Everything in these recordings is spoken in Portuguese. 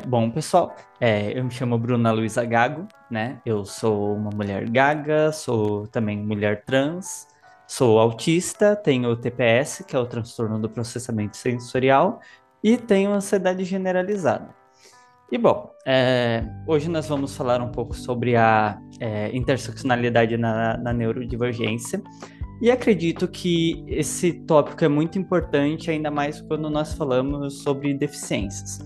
Bom, pessoal, eu me chamo Bruna Luiza Gago, né? Eu sou uma mulher gaga, sou também mulher trans, sou autista, tenho TPS, que é o transtorno do processamento sensorial, e tenho ansiedade generalizada. E bom, hoje nós vamos falar um pouco sobre a interseccionalidade na neurodivergência. E acredito que esse tópico é muito importante, ainda mais quando nós falamos sobre deficiências.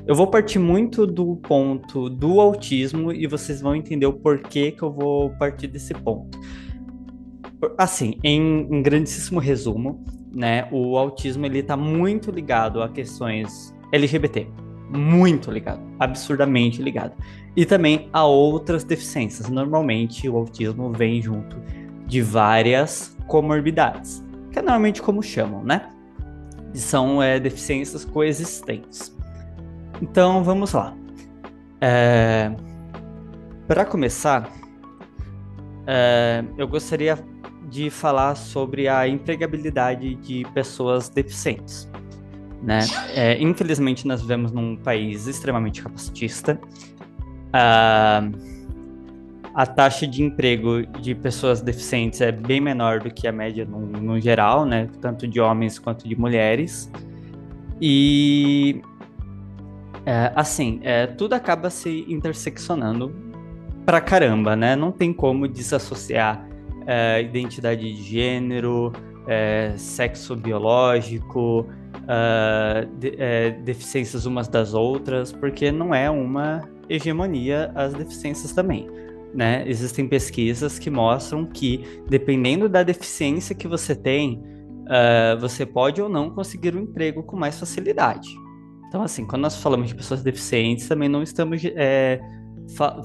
Eu vou partir muito do ponto do autismo e vocês vão entender o porquê que eu vou partir desse ponto. Assim, em grandíssimo resumo, né, o autismo ele está muito ligado a questões LGBT, muito ligado, absurdamente ligado, e também a outras deficiências. Normalmente, o autismo vem junto de várias comorbidades, que é normalmente como chamam, né? São deficiências coexistentes. Então, vamos lá. Para começar, eu gostaria de falar sobre a empregabilidade de pessoas deficientes, né? Infelizmente, nós vivemos num país extremamente capacitista. A taxa de emprego de pessoas deficientes é bem menor do que a média no geral, né? Tanto de homens quanto de mulheres. E, tudo acaba se interseccionando pra caramba, né? Não tem como desassociar identidade de gênero, sexo biológico, deficiências umas das outras, porque não é uma hegemonia as deficiências também, né? Existem pesquisas que mostram que, dependendo da deficiência que você tem, você pode ou não conseguir um emprego com mais facilidade. Então, assim, quando nós falamos de pessoas deficientes, também não estamos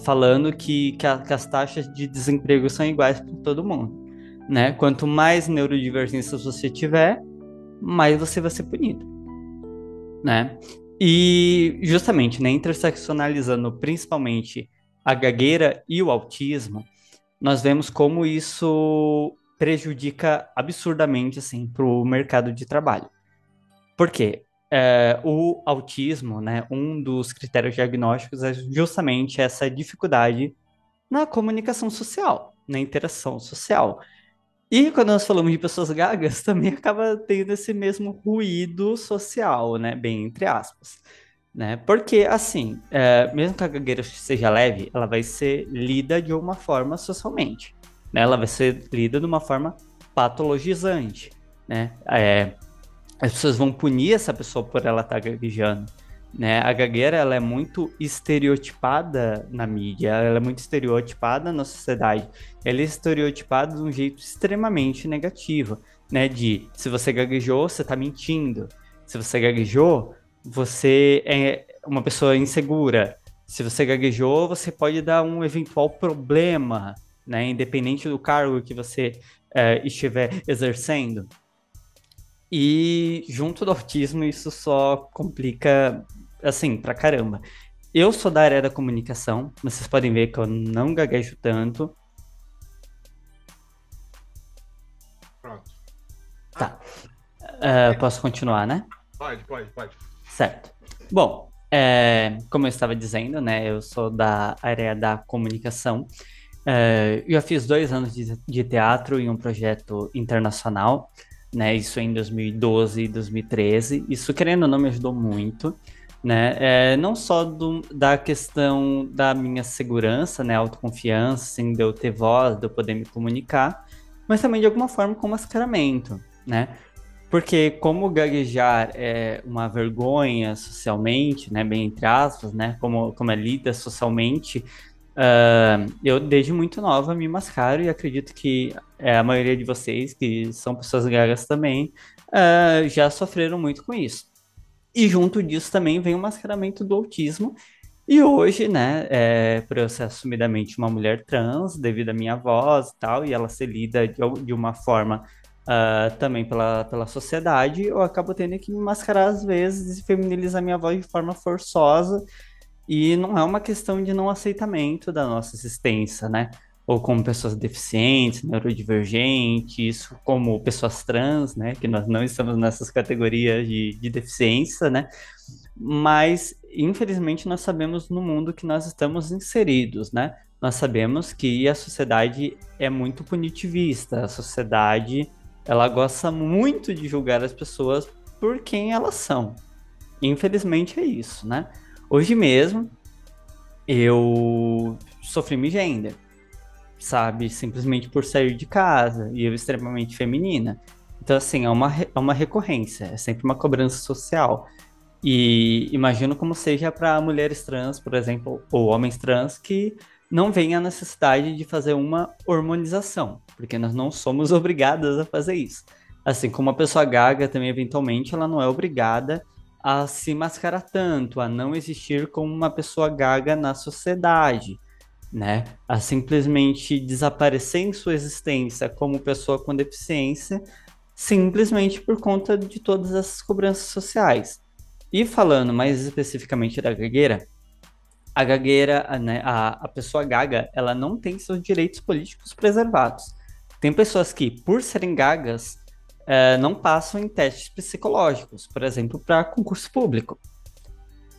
falando que as taxas de desemprego são iguais para todo mundo, né? Quanto mais neurodivergências você tiver, mais você vai ser punido, né? E justamente, né, interseccionalizando principalmente a gagueira e o autismo, nós vemos como isso prejudica absurdamente assim para o mercado de trabalho. Por quê? O autismo, né, um dos critérios diagnósticos é justamente essa dificuldade na comunicação social, na interação social. E quando nós falamos de pessoas gagas, também acaba tendo esse mesmo ruído social, né, bem entre aspas. Né? Porque, assim, mesmo que a gagueira seja leve, ela vai ser lida de uma forma socialmente, né? Ela vai ser lida de uma forma patologizante, né? As pessoas vão punir essa pessoa por ela estar gaguejando, né? A gagueira, ela é muito estereotipada na mídia, ela é muito estereotipada na sociedade. Ela é estereotipada de um jeito extremamente negativo, né? De, se você gaguejou, você tá mentindo. Se você gaguejou, você é uma pessoa insegura. Se você gaguejou, você pode dar um eventual problema, né? Independente do cargo que você estiver exercendo. E junto do autismo, isso só complica, assim, pra caramba. Eu sou da área da comunicação, mas vocês podem ver que eu não gaguejo tanto. Pronto. Tá. É, Posso continuar, né? pode. Certo. Bom, como eu estava dizendo, né, eu sou da área da comunicação. Eu já fiz 2 anos de teatro em um projeto internacional, né? Isso em 2012 e 2013. Isso, querendo ou não, me ajudou muito, né? Não só da questão da minha segurança, né? Autoconfiança, assim, de eu ter voz, de eu poder me comunicar, mas também de alguma forma com mascaramento, né? Porque como gaguejar é uma vergonha socialmente, né, bem entre aspas, né, como é lida socialmente, eu desde muito nova me mascaro e acredito que a maioria de vocês, que são pessoas gagas também, já sofreram muito com isso. E junto disso também vem o mascaramento do autismo. E hoje, né, por eu ser assumidamente uma mulher trans, devido à minha voz e tal, e ela ser lida de uma forma também pela sociedade, eu acabo tendo que me mascarar às vezes e feminilizar minha voz de forma forçosa, e não é uma questão de não aceitamento da nossa existência, né? Ou como pessoas deficientes, neurodivergentes, como pessoas trans, né? Que nós não estamos nessas categorias de deficiência, né? mas infelizmente nós sabemos no mundo que nós estamos inseridos, né? Nós sabemos que a sociedade é muito punitivista, a sociedade ela gosta muito de julgar as pessoas por quem elas são. Infelizmente é isso, né? Hoje mesmo eu sofri misgênero, sabe? Simplesmente por sair de casa e eu extremamente feminina. Então, assim, é uma recorrência, é sempre uma cobrança social. E imagino como seja para mulheres trans, por exemplo, ou homens trans, que não veem a necessidade de fazer uma hormonização, porque nós não somos obrigadas a fazer isso. Assim como a pessoa gaga também, eventualmente, ela não é obrigada a se mascarar tanto, a não existir como uma pessoa gaga na sociedade, né? A simplesmente desaparecer em sua existência como pessoa com deficiência, simplesmente por conta de todas essas cobranças sociais. E falando mais especificamente da gagueira, a gagueira, né, a pessoa gaga, ela não tem seus direitos políticos preservados. Tem pessoas que, por serem gagas, não passam em testes psicológicos, por exemplo, para concurso público,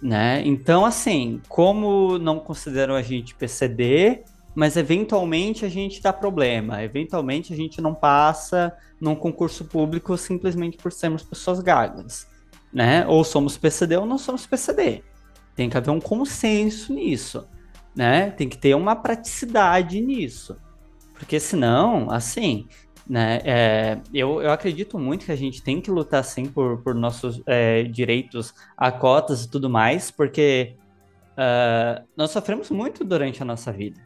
né? Então, assim, como não consideram a gente PCD, mas eventualmente a gente dá problema, eventualmente a gente não passa num concurso público simplesmente por sermos pessoas gagas, né? Ou somos PCD ou não somos PCD. Tem que haver um consenso nisso, né? Tem que ter uma praticidade nisso. Porque senão, assim, né? Eu acredito muito que a gente tem que lutar, sim, por nossos direitos a cotas e tudo mais, porque nós sofremos muito durante a nossa vida.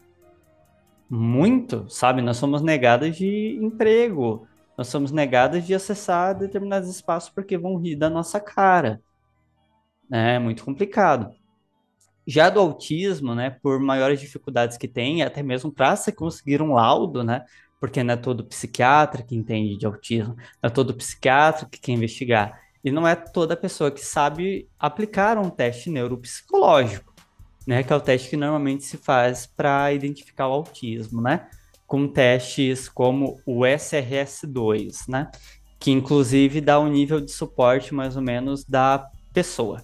Muito, sabe? Nós somos negadas de emprego, nós somos negadas de acessar determinados espaços porque vão rir da nossa cara, né? É muito complicado. Já do autismo, né, por maiores dificuldades que tem, até mesmo para se conseguir um laudo, né, porque não é todo psiquiatra que entende de autismo, não é todo psiquiatra que quer investigar, e não é toda pessoa que sabe aplicar um teste neuropsicológico, né, que é o teste que normalmente se faz para identificar o autismo, né, com testes como o SRS-2, né, que inclusive dá um nível de suporte mais ou menos da pessoa,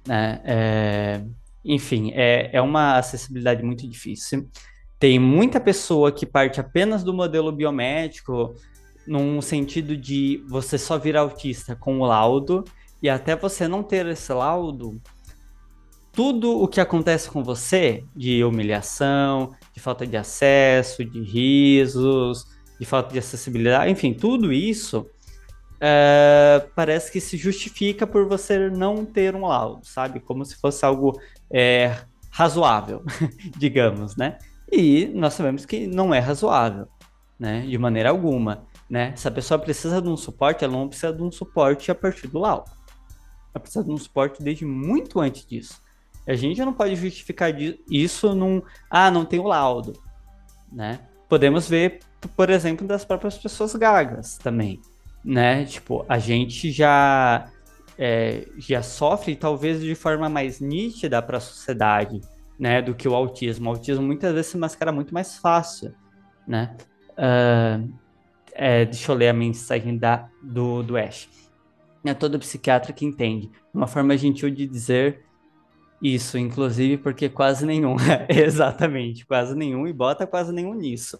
né, enfim, é uma acessibilidade muito difícil. Tem muita pessoa que parte apenas do modelo biomédico, num sentido de você só virar autista com o laudo, e até você não ter esse laudo, tudo o que acontece com você, de humilhação, de falta de acesso, de risos, de falta de acessibilidade, enfim, tudo isso parece que se justifica por você não ter um laudo, sabe? Como se fosse algo razoável, digamos, né? E nós sabemos que não é razoável, né? De maneira alguma, né? Se a pessoa precisa de um suporte, ela não precisa de um suporte a partir do laudo. Ela precisa de um suporte desde muito antes disso. A gente não pode justificar isso não tem o laudo, né? Podemos ver, por exemplo, das próprias pessoas gagas também, né? Tipo, a gente já sofre, talvez de forma mais nítida para a sociedade, né, do que o autismo. O autismo muitas vezes se mascara muito mais fácil, né? Deixa eu ler a mensagem do Ash. É todo psiquiatra que entende. Uma forma gentil de dizer isso, inclusive, porque quase nenhum. Exatamente, quase nenhum, e bota quase nenhum nisso.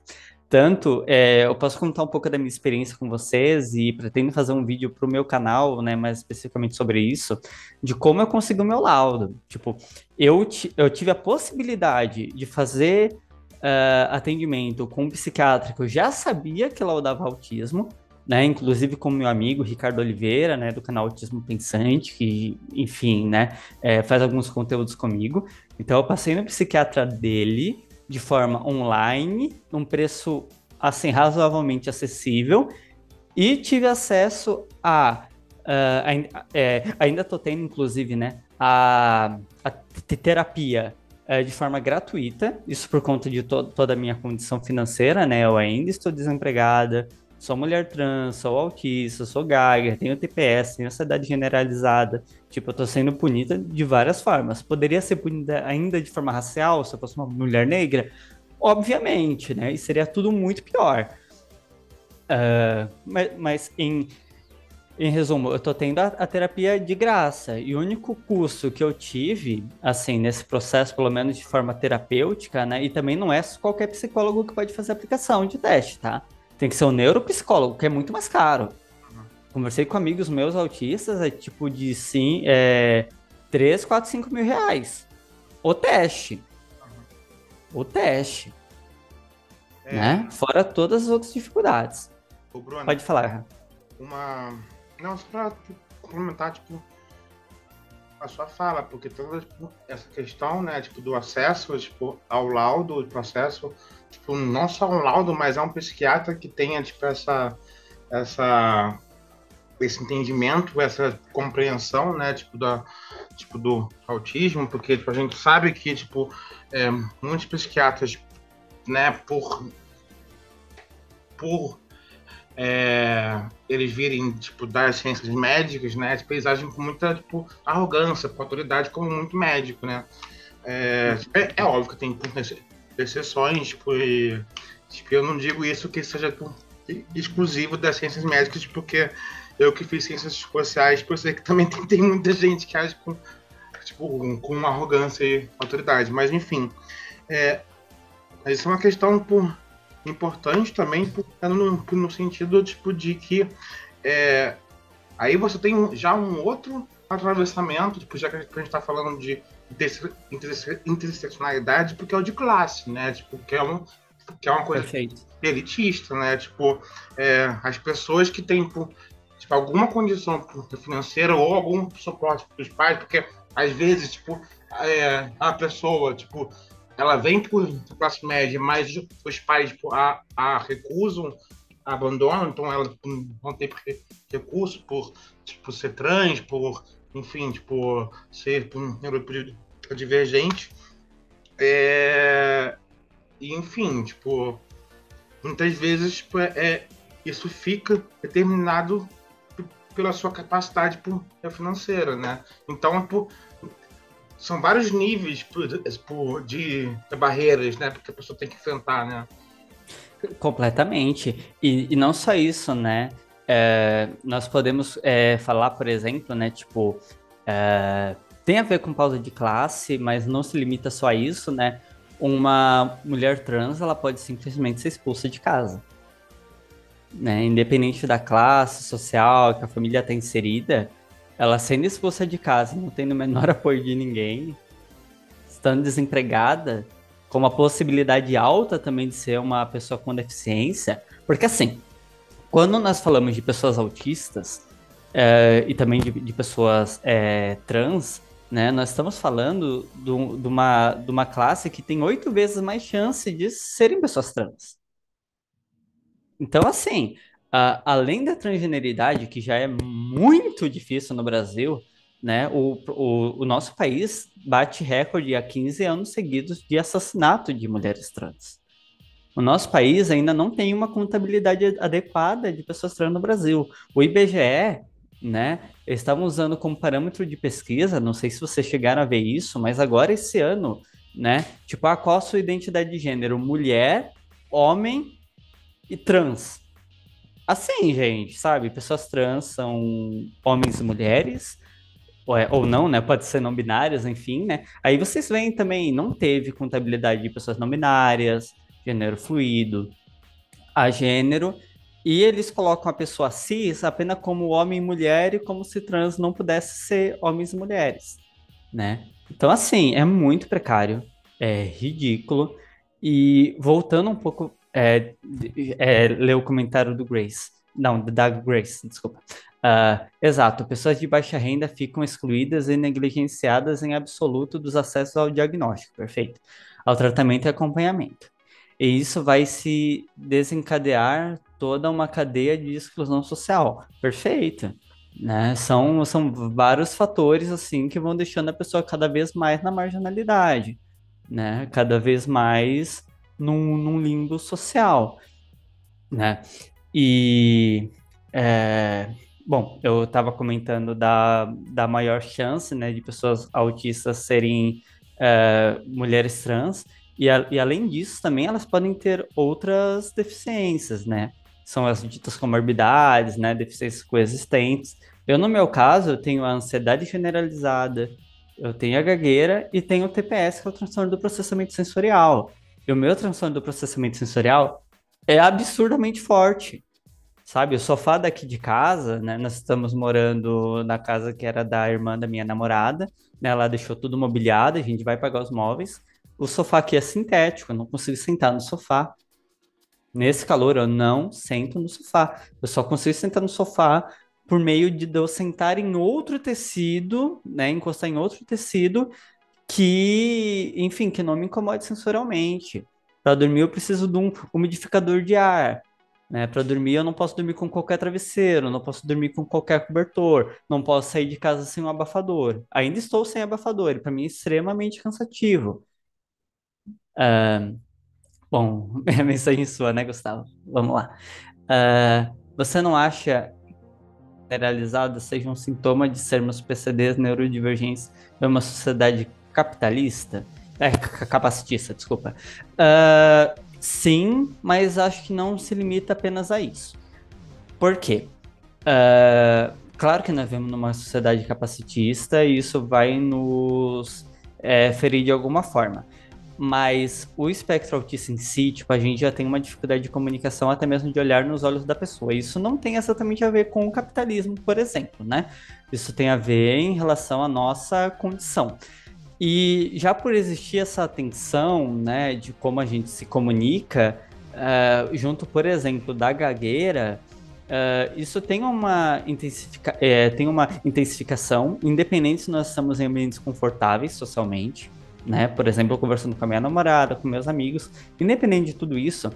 Tanto, eu posso contar um pouco da minha experiência com vocês e pretendo fazer um vídeo para o meu canal, né, mais especificamente sobre isso, de como eu consegui o meu laudo. Tipo, eu tive a possibilidade de fazer atendimento com um psiquiatra que eu já sabia que laudava autismo, né, inclusive com meu amigo Ricardo Oliveira, né, do canal Autismo Pensante, que, enfim, né, faz alguns conteúdos comigo. Então, eu passei no psiquiatra dele, de forma online, num preço, assim, razoavelmente acessível, e tive acesso ainda estou tendo, inclusive, né, a terapia de forma gratuita, isso por conta de toda a minha condição financeira, né, eu ainda estou desempregada, sou mulher trans, sou autista, sou gaga, tenho TPS, tenho ansiedade generalizada. Tipo, eu tô sendo punida de várias formas. Poderia ser punida ainda de forma racial, se eu fosse uma mulher negra? Obviamente, né? E seria tudo muito pior. Mas Em resumo, eu tô tendo a terapia de graça e o único custo que eu tive, assim, nesse processo, pelo menos de forma terapêutica, né? E também não é qualquer psicólogo que pode fazer aplicação de teste, tá? Tem que ser um neuropsicólogo, que é muito mais caro. Uhum, Conversei com amigos meus autistas, é tipo de sim, 3, 4, 5 mil reais. O teste, uhum. o teste, É, né? Fora todas as outras dificuldades. o Bruno, Pode falar. uma. Não, só pra complementar, tipo, a sua fala, porque toda tipo, essa questão, né, tipo, do acesso, tipo, ao laudo, do processo, tipo, não só um laudo, mas é um psiquiatra que tenha, tipo, essa, esse entendimento, essa compreensão, né, tipo, do autismo, porque, tipo, a gente sabe que, tipo, é, muitos psiquiatras, né, por eles virem, tipo, das ciências médicas, né, tipo, eles agem com muita, tipo, arrogância, com autoridade, como muito médico, né. É óbvio que tem exceções, tipo, tipo, eu não digo isso que seja tipo, exclusivo das ciências médicas, porque eu que fiz ciências sociais, por sei que também tem muita gente que age com, tipo, com arrogância e autoridade, mas enfim, é, isso é uma questão importante também, no sentido tipo, de que é, aí você tem já um outro atravessamento, tipo, já que a gente está falando de interseccionalidade, porque é o de classe, né? Tipo, que é uma coisa Perfeito. elitista, né? Tipo, as pessoas que têm tipo, alguma condição financeira ou algum suporte dos pais, porque às vezes, tipo, a pessoa, tipo, ela vem por classe média, mas os pais tipo, a recusam, abandonam, então ela tipo, não tem recurso por tipo, ser trans, por, enfim, tipo, ser tipo, um divergente. E, enfim, tipo, muitas vezes tipo, isso fica determinado pela sua capacidade financeira, né? Então, são vários níveis de barreiras, né? Porque a pessoa tem que enfrentar, né? Completamente. E não só isso, né? Nós podemos falar, por exemplo, né? Tipo, tem a ver com pausa de classe, mas não se limita só a isso, né? Uma mulher trans, ela pode simplesmente ser expulsa de casa, né? Independente da classe social que a família está inserida, ela sendo expulsa de casa, não tendo o menor apoio de ninguém, estando desempregada, com uma possibilidade alta também de ser uma pessoa com deficiência, porque assim, quando nós falamos de pessoas autistas e também de pessoas trans, né, nós estamos falando de uma classe que tem 8 vezes mais chance de serem pessoas trans. Então, assim, além da transgeneridade, que já é muito difícil no Brasil, né, o nosso país bate recorde há 15 anos seguidos de assassinato de mulheres trans. O nosso país ainda não tem uma contabilidade adequada de pessoas trans no Brasil. O IBGE, né, eles estavam usando como parâmetro de pesquisa, não sei se vocês chegaram a ver isso, mas agora esse ano, né, tipo, qual a sua identidade de gênero? Mulher, homem e trans. Assim, gente, sabe? Pessoas trans são homens e mulheres, ou não, né? Pode ser não binárias, enfim, né? Aí vocês veem também, não teve contabilidade de pessoas não binárias, gênero fluido, agênero, e eles colocam a pessoa cis apenas como homem e mulher e como se trans não pudesse ser homens e mulheres, né? Então, assim, é muito precário, é ridículo. E voltando um pouco, ler o comentário do Grace, não, da Grace, desculpa. Exato, pessoas de baixa renda ficam excluídas e negligenciadas em absoluto dos acessos ao diagnóstico, perfeito, ao tratamento e acompanhamento. E isso vai se desencadear toda uma cadeia de exclusão social, perfeito, né? São vários fatores assim que vão deixando a pessoa cada vez mais na marginalidade, né? Cada vez mais num limbo social, né? E é, bom, eu estava comentando da maior chance, né, de pessoas autistas serem mulheres trans, e além disso também elas podem ter outras deficiências, né? são as ditas comorbidades, né, deficiências coexistentes. Eu, no meu caso, eu tenho a ansiedade generalizada, eu tenho a gagueira e tenho o TPS, que é o transtorno do processamento sensorial. E o meu transtorno do processamento sensorial é absurdamente forte. Sabe, o sofá daqui de casa, né? Nós estamos morando na casa que era da irmã da minha namorada, né? Ela deixou tudo mobiliado, a gente vai pagar os móveis. O sofá aqui é sintético, eu não consigo sentar no sofá. Nesse calor, eu não sento no sofá. Eu só consigo sentar no sofá por meio de eu sentar em outro tecido, né? Encostar em outro tecido que, enfim, que não me incomode sensorialmente. Para dormir, eu preciso de um umidificador de ar. Né? Para dormir, eu não posso dormir com qualquer travesseiro, não posso dormir com qualquer cobertor, não posso sair de casa sem um abafador. Ainda estou sem abafador, e para mim é extremamente cansativo. Ah, bom, é mensagem sua, né, Gustavo? Vamos lá. Você não acha que generalizado seja um sintoma de sermos PCDs neurodivergentes em uma sociedade capitalista? Capacitista, desculpa. Sim, mas acho que não se limita apenas a isso. Por quê? Claro que nós vivemos numa sociedade capacitista e isso vai nos ferir de alguma forma. Mas o espectro autista em si, tipo, a gente já tem uma dificuldade de comunicação até mesmo de olhar nos olhos da pessoa. Isso não tem exatamente a ver com o capitalismo, por exemplo, né? Isso tem a ver em relação à nossa condição. E já por existir essa tensão, né, de como a gente se comunica, junto, por exemplo, da gagueira, isso tem tem uma intensificação, independente se nós estamos em ambientes confortáveis socialmente, né? Por exemplo, eu conversando com a minha namorada, com meus amigos, independente de tudo isso,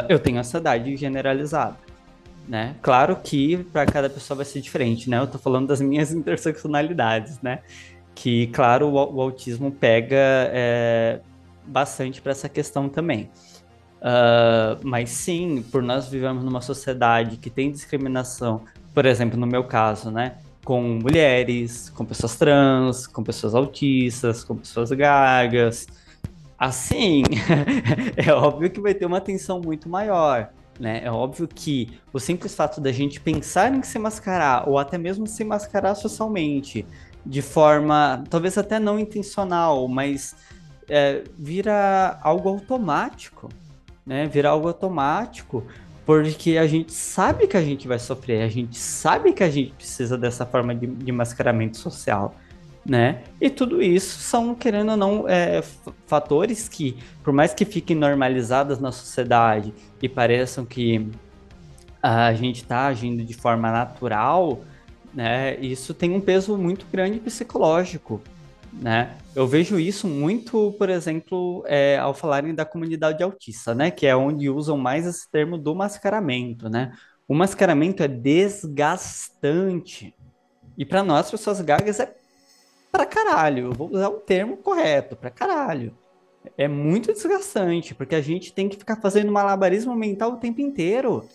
eu tenho ansiedade generalizada. Né? Claro que para cada pessoa vai ser diferente, né? Eu tô falando das minhas interseccionalidades, né? Que, claro, o autismo pega bastante para essa questão também. Mas sim, por nós vivemos numa sociedade que tem discriminação, por exemplo, no meu caso, né? Com mulheres, com pessoas trans, com pessoas autistas, com pessoas gagas. Assim, é óbvio que vai ter uma tensão muito maior, né? É óbvio que o simples fato da gente pensar em se mascarar, ou até mesmo se mascarar socialmente, de forma talvez até não intencional, mas vira algo automático, né? Vira algo automático, porque a gente sabe que a gente vai sofrer, a gente sabe que a gente precisa dessa forma de mascaramento social, né? E tudo isso são, querendo ou não, fatores que, por mais que fiquem normalizadas na sociedade e pareçam que a gente está agindo de forma natural, né? Isso tem um peso muito grande psicológico, né? Eu vejo isso muito, por exemplo, ao falarem da comunidade autista, né? Que é onde usam mais esse termo do mascaramento, né? O mascaramento é desgastante. E para nós, pessoas gagas, é pra caralho. Eu vou usar o termo correto, pra caralho. É muito desgastante, porque a gente tem que ficar fazendo malabarismo mental o tempo inteiro.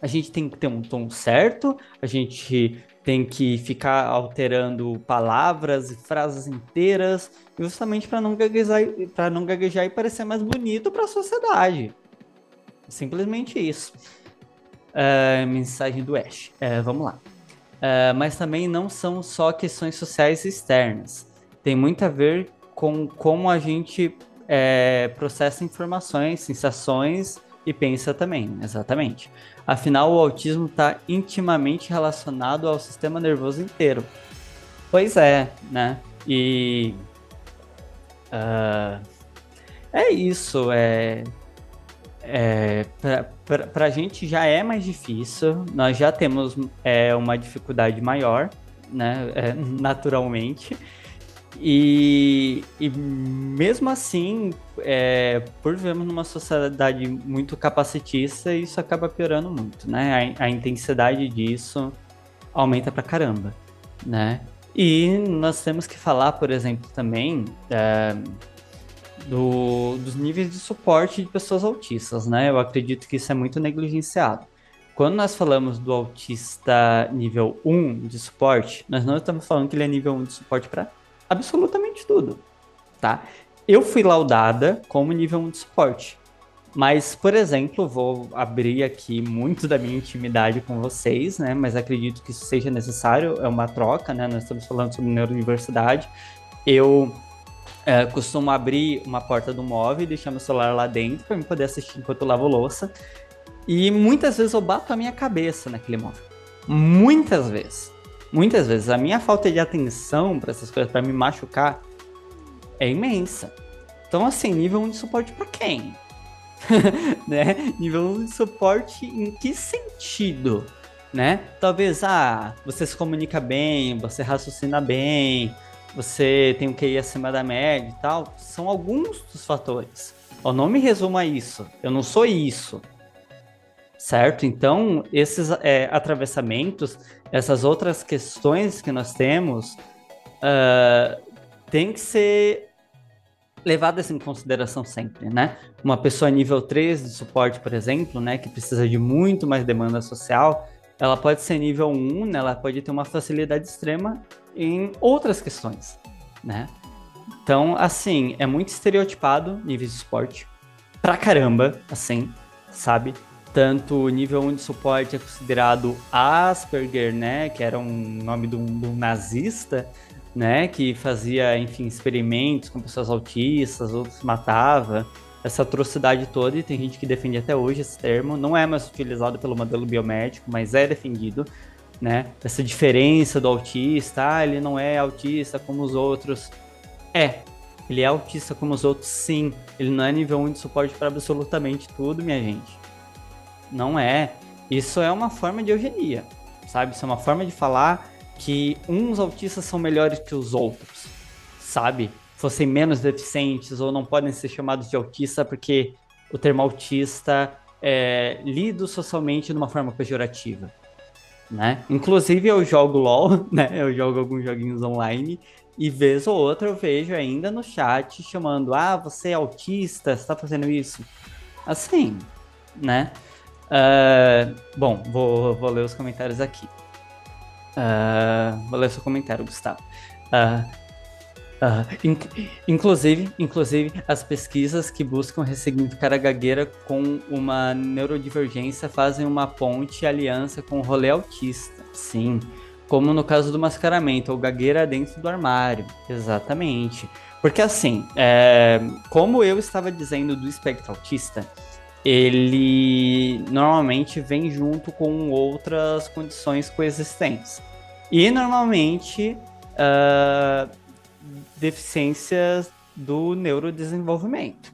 A gente tem que ter um tom certo, a gente tem que ficar alterando palavras e frases inteiras, justamente para não gaguejar e parecer mais bonito para a sociedade. Simplesmente isso. Mensagem do Ash. Vamos lá. Mas também não são só questões sociais externas. Tem muito a ver com como a gente processa informações, sensações e pensa também, exatamente. Afinal, o autismo está intimamente relacionado ao sistema nervoso inteiro. Pois é, né? E é isso. Para a gente já é mais difícil, nós já temos uma dificuldade maior, né? Naturalmente. E mesmo assim, por vivermos numa sociedade muito capacitista, isso acaba piorando muito, né? A intensidade disso aumenta pra caramba, né? E nós temos que falar, por exemplo, também dos níveis de suporte de pessoas autistas, né? Eu acredito que isso é muito negligenciado. Quando nós falamos do autista nível 1 de suporte, nós não estamos falando que ele é nível 1 de suporte para absolutamente tudo, tá? Eu fui laudada como nível 1 de suporte, Mas, por exemplo, vou abrir aqui muito da minha intimidade com vocês, né? Mas acredito que isso seja necessário, é uma troca, né? Nós estamos falando sobre neurodiversidade. Eu costumo abrir uma porta do móvel e deixar meu celular lá dentro para eu poder assistir enquanto eu lavo louça. E muitas vezes eu bato a minha cabeça naquele móvel. Muitas vezes. Muitas vezes. A minha falta de atenção para essas coisas, para me machucar, é imensa. Então, assim, nível 1 de suporte para quem? Né? Nível 1 de suporte em que sentido? Né? Talvez, você se comunica bem, você raciocina bem, você tem um QI acima da média e tal. São alguns dos fatores. Eu não me resumo a isso. Eu não sou isso. Certo? Então, esses atravessamentos, essas outras questões que nós temos, tem que ser levadas em consideração sempre, né? Uma pessoa nível 3 de suporte, por exemplo, né, que precisa de muito mais demanda social, ela pode ser nível 1, né, ela pode ter uma facilidade extrema em outras questões, né? Então, assim, é muito estereotipado nível de suporte, pra caramba, assim, sabe? Tanto o nível 1 de suporte é considerado Asperger, né, que era um nome de um nazista, né, que fazia, enfim, experimentos com pessoas autistas, outros matava, essa atrocidade toda, e tem gente que defende até hoje esse termo, não é mais utilizado pelo modelo biomédico, mas é defendido, né, essa diferença do autista, ele não é autista como os outros, ele é autista como os outros, sim, ele não é nível 1 de suporte para absolutamente tudo, minha gente, não é, isso é uma forma de eugenia, sabe, isso é uma forma de falar que uns autistas são melhores que os outros, sabe? Fossem menos deficientes ou não podem ser chamados de autista porque o termo autista é lido socialmente de uma forma pejorativa, né? Inclusive eu jogo LOL, né? Eu jogo alguns joguinhos online e vez ou outra eu vejo ainda no chat chamando, você é autista, você tá fazendo isso? Assim, né? Bom, vou ler os comentários aqui. Vou ler seu comentário, Gustavo. Inclusive, as pesquisas que buscam ressignificar a gagueira com uma neurodivergência fazem uma ponte e aliança com o rolê autista. Sim, como no caso do mascaramento, ou gagueira dentro do armário. Exatamente. Porque assim, como eu estava dizendo do espectro autista, ele normalmente vem junto com outras condições coexistentes. E normalmente deficiências do neurodesenvolvimento.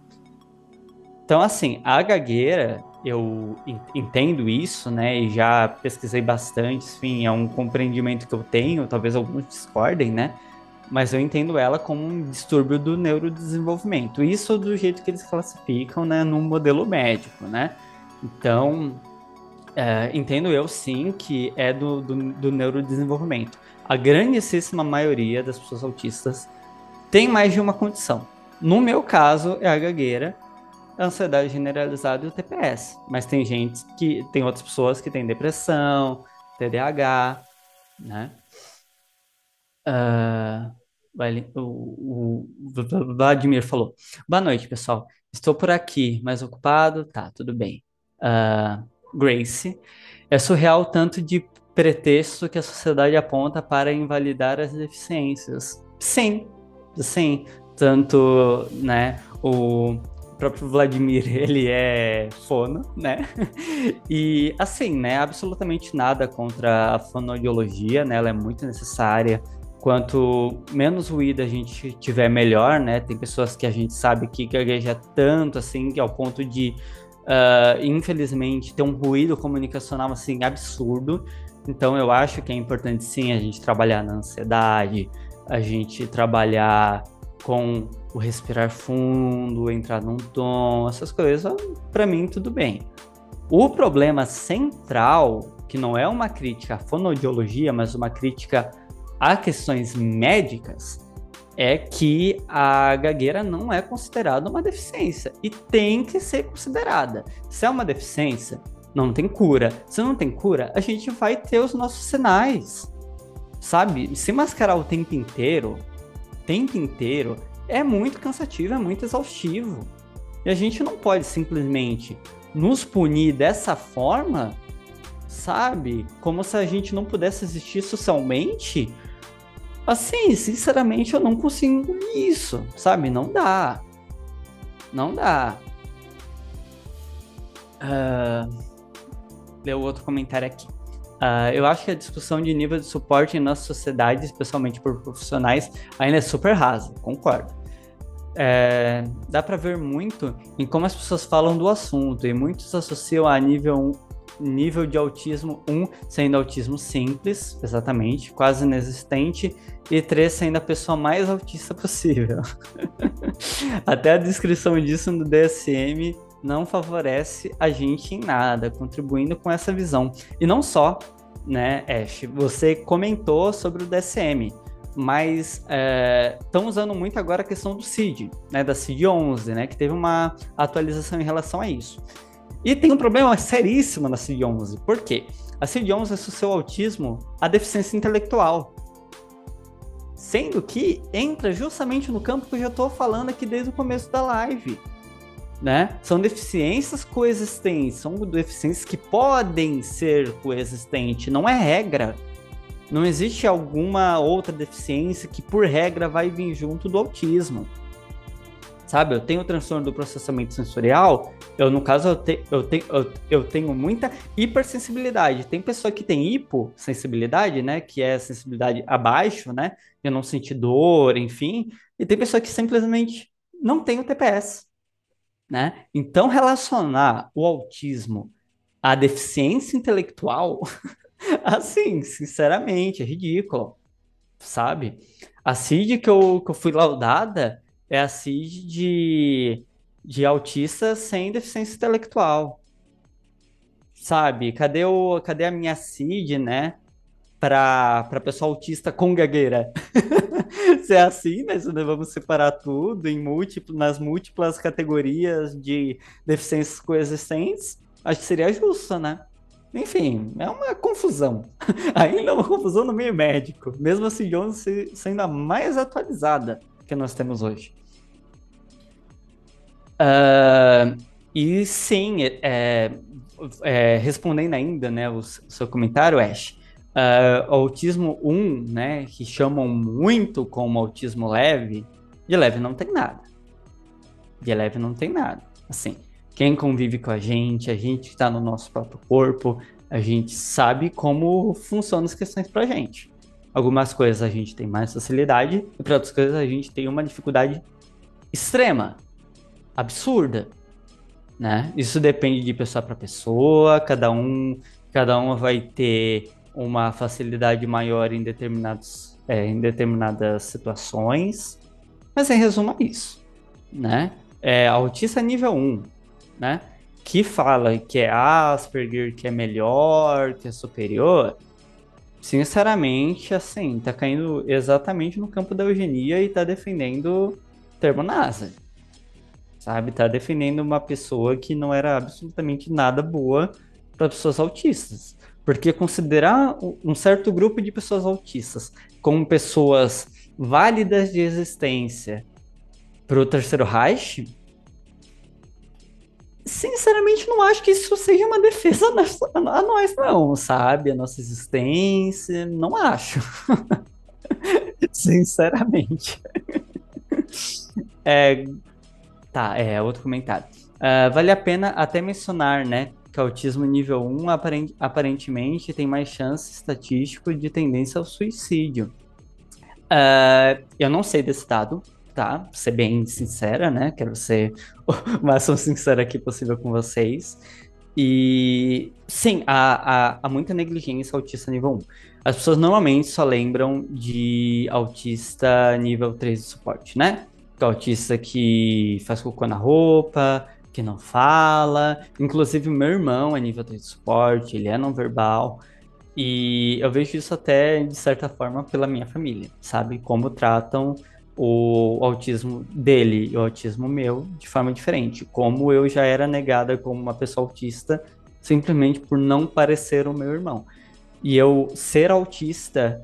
Então, assim, a gagueira, eu entendo isso, né? E já pesquisei bastante, enfim, é um compreendimento que eu tenho, talvez alguns discordem, né? Mas eu entendo ela como um distúrbio do neurodesenvolvimento. Isso do jeito que eles classificam, né, no modelo médico, né? Então, entendo eu sim que é do neurodesenvolvimento. A grandíssima maioria das pessoas autistas tem mais de uma condição. No meu caso, é a gagueira, a ansiedade generalizada e o TPS. Mas tem outras pessoas que têm depressão, TDAH, né? O Vladimir falou: boa noite, pessoal. Estou por aqui, mas ocupado? Tá, tudo bem. Grace, é surreal o tanto de pretexto que a sociedade aponta para invalidar as deficiências. Sim, sim. Tanto, né, o próprio Vladimir, ele é fono, né? E, assim, né, absolutamente nada contra a fonoaudiologia, né? Ela é muito necessária. Quanto menos ruído a gente tiver, melhor, né? Tem pessoas que a gente sabe que gagueja tanto, assim, que ao ponto de, infelizmente, ter um ruído comunicacional, assim, absurdo. Então, eu acho que é importante, sim, a gente trabalhar na ansiedade, a gente trabalhar com o respirar fundo, entrar num tom, essas coisas, para mim, tudo bem. O problema central, que não é uma crítica à fonoaudiologia, mas uma crítica a questões médicas, é que a gagueira não é considerada uma deficiência e tem que ser considerada. Se é uma deficiência, não tem cura. Se não tem cura, a gente vai ter os nossos sinais, sabe? Se mascarar o tempo inteiro, é muito cansativo, é muito exaustivo, E a gente não pode simplesmente nos punir dessa forma, sabe? Como se a gente não pudesse existir socialmente. Assim, sinceramente, eu não consigo engolir isso, sabe? Não dá. Não dá. Ler outro comentário aqui. Eu acho que a discussão de nível de suporte em nossa sociedade, especialmente por profissionais, ainda é super rasa, concordo. Dá para ver muito em como as pessoas falam do assunto, e muitos associam a nível de autismo 1 sendo autismo simples, exatamente, quase inexistente, e 3 sendo a pessoa mais autista possível. Até a descrição disso no DSM não favorece a gente em nada, contribuindo com essa visão. E não só, né, Ash, você comentou sobre o DSM, mas estão usando muito agora a questão do CID, né, da CID-11, né, que teve uma atualização em relação a isso. E tem um problema seríssimo na CID-11. Por quê? A CID-11 associa o autismo à deficiência intelectual. Sendo que entra justamente no campo que eu já estou falando aqui desde o começo da live. Né? São deficiências coexistentes, são deficiências que podem ser coexistentes, não é regra. Não existe alguma outra deficiência que, por regra, vai vir junto do autismo. Sabe, eu tenho o transtorno do processamento sensorial, no caso, eu tenho muita hipersensibilidade. Tem pessoa que tem hipossensibilidade, né, que é sensibilidade abaixo, né, de não sentir dor, enfim, e tem pessoa que simplesmente não tem o TPS, né? Então, relacionar o autismo à deficiência intelectual, assim, sinceramente, é ridículo, sabe? A CID que eu fui laudada é a CID de autista sem deficiência intelectual, sabe? Cadê a minha CID, né? Para pessoa autista com gagueira. Se é assim, né? Se nós vamos separar tudo nas múltiplas categorias de deficiências coexistentes, acho que seria justo, né? Enfim, é uma confusão. Ainda é uma confusão no meio médico, mesmo assim, sendo a mais atualizada que nós temos hoje. E sim, respondendo ainda, né, o seu comentário, Ash, autismo 1, né, que chamam muito como autismo leve, de leve não tem nada. De leve não tem nada. Assim, quem convive com a gente está no nosso próprio corpo, a gente sabe como funcionam as questões pra gente. Algumas coisas a gente tem mais facilidade, e para outras coisas a gente tem uma dificuldade extrema, absurda, né? Isso depende de pessoa para pessoa, cada um vai ter uma facilidade maior em determinadas situações, mas em resumo é isso, né? Autista nível 1, né? Que fala que é Asperger, que é melhor, que é superior, sinceramente, assim, tá caindo exatamente no campo da eugenia e tá defendendo o termo NASA, sabe? Tá defendendo uma pessoa que não era absolutamente nada boa para pessoas autistas. Porque considerar um certo grupo de pessoas autistas como pessoas válidas de existência para o Terceiro Reich, sinceramente, não acho que isso seja uma defesa a nós, não, sabe? A nossa existência, não acho. Sinceramente. Outro comentário. Vale a pena até mencionar, né, que o autismo nível 1 aparentemente tem mais chance estatístico de tendência ao suicídio. Eu não sei desse dado, tá? Pra ser bem sincera, né? Quero ser o máximo sincero aqui possível com vocês. E sim, há muita negligência autista nível 1. As pessoas normalmente só lembram de autista nível 3 de suporte, né? Que é autista que faz cocô na roupa, que não fala. Inclusive, meu irmão é nível 3 de suporte, ele é não verbal. E eu vejo isso até, de certa forma, pela minha família, sabe? Como tratam o autismo dele e o autismo meu de forma diferente. Como eu já era negada como uma pessoa autista simplesmente por não parecer o meu irmão. E eu ser autista,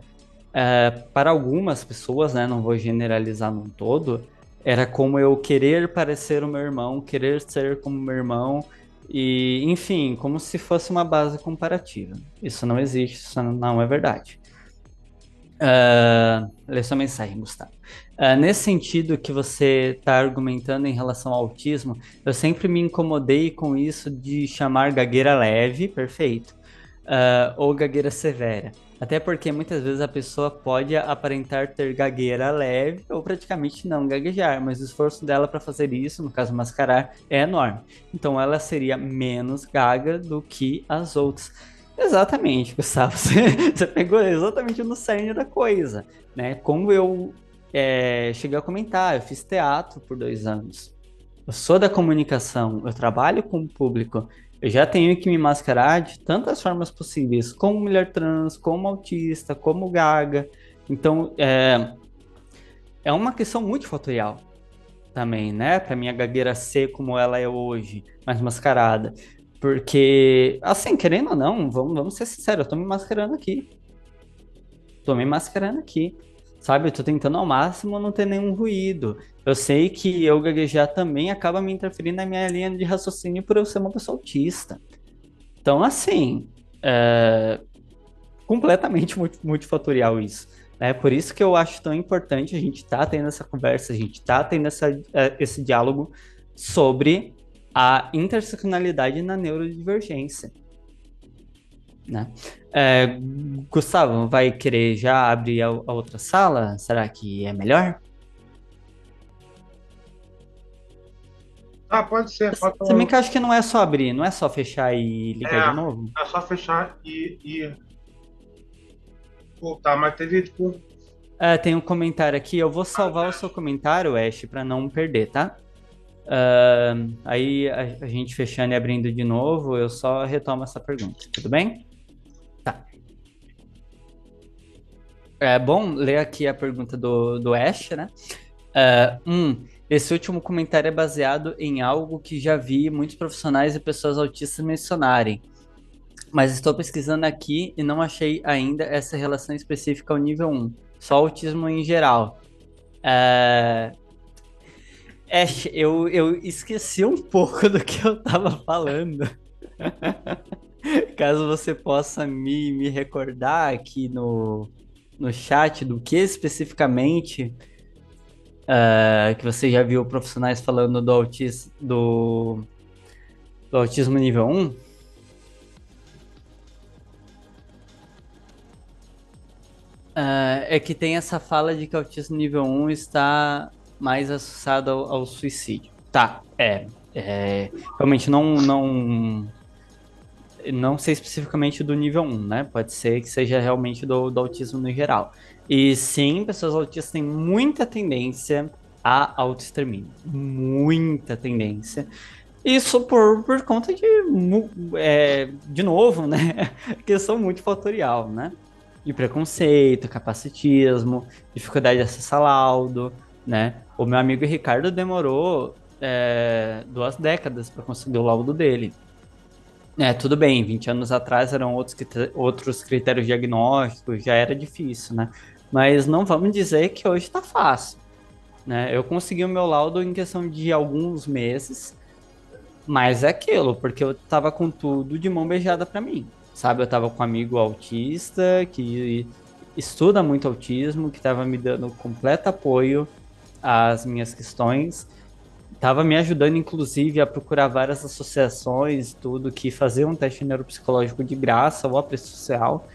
para algumas pessoas, né? Não vou generalizar num todo, Era como eu querer parecer o meu irmão, querer ser como meu irmão, e, enfim, como se fosse uma base comparativa. Isso não existe, isso não é verdade. Lê sua mensagem, Gustavo. Nesse sentido que você está argumentando em relação ao autismo, eu sempre me incomodei com isso de chamar gagueira leve, perfeito, ou gagueira severa. Até porque muitas vezes a pessoa pode aparentar ter gagueira leve ou praticamente não gaguejar, mas o esforço dela para fazer isso, no caso mascarar, é enorme. Então ela seria menos gaga do que as outras. Exatamente, Gustavo. Você pegou exatamente no cerne da coisa, né? Como eu cheguei a comentar, eu fiz teatro por 2 anos. Eu sou da comunicação, eu trabalho com o público. Eu já tenho que me mascarar de tantas formas possíveis, como mulher trans, como autista, como gaga. Então, é uma questão multifatorial também, né? Para minha gagueira ser como ela é hoje, mais mascarada. Porque, assim, querendo ou não, vamos ser sinceros, eu tô me mascarando aqui. Tô me mascarando aqui. Sabe, eu tô tentando ao máximo não ter nenhum ruído. Eu sei que eu gaguejar também acaba me interferindo na minha linha de raciocínio por eu ser uma pessoa autista. Então, assim, é completamente multifatorial isso. É por isso que eu acho tão importante a gente estar tendo essa conversa, a gente estar tendo esse diálogo sobre a interseccionalidade na neurodivergência, né? É, Gustavo, vai querer já abrir a outra sala? Será que é melhor? Ah, pode ser. Falta Se bem um... que eu acho que não é só abrir, não é só fechar e ligar de novo. É só fechar e voltar. Mas teve, tipo... Tem um comentário aqui, eu vou salvar o seu comentário, Ash, para não perder, tá? Aí a gente fechando e abrindo de novo, eu só retomo essa pergunta, tudo bem? Tá. É bom ler aqui a pergunta do Ash, né? Esse último comentário é baseado em algo que já vi muitos profissionais e pessoas autistas mencionarem, mas estou pesquisando aqui e não achei ainda essa relação específica ao nível 1, só autismo em geral. É, Ash, eu esqueci um pouco do que eu estava falando. Caso você possa me recordar aqui no chat do que especificamente que você já viu profissionais falando do autismo nível 1? É que tem essa fala de que o autismo nível 1 está mais associado ao suicídio. Tá, realmente não sei especificamente do nível 1, né? Pode ser que seja realmente do autismo no geral. E sim, pessoas autistas têm muita tendência a autoextermínio. Muita tendência. Isso por conta de novo, né? Questão multifatorial, né? De preconceito, capacitismo, dificuldade de acessar laudo, né? O meu amigo Ricardo demorou 2 décadas para conseguir o laudo dele. Tudo bem, 20 anos atrás eram outros critérios diagnósticos, já era difícil, né? Mas não vamos dizer que hoje está fácil, né? Eu consegui o meu laudo em questão de alguns meses, mas é aquilo, porque eu tava com tudo de mão beijada para mim, sabe? Eu tava com um amigo autista que estuda muito autismo, que tava me dando completo apoio às minhas questões. Tava me ajudando, inclusive, a procurar várias associações, tudo, que faziam um teste neuropsicológico de graça ou a preço social.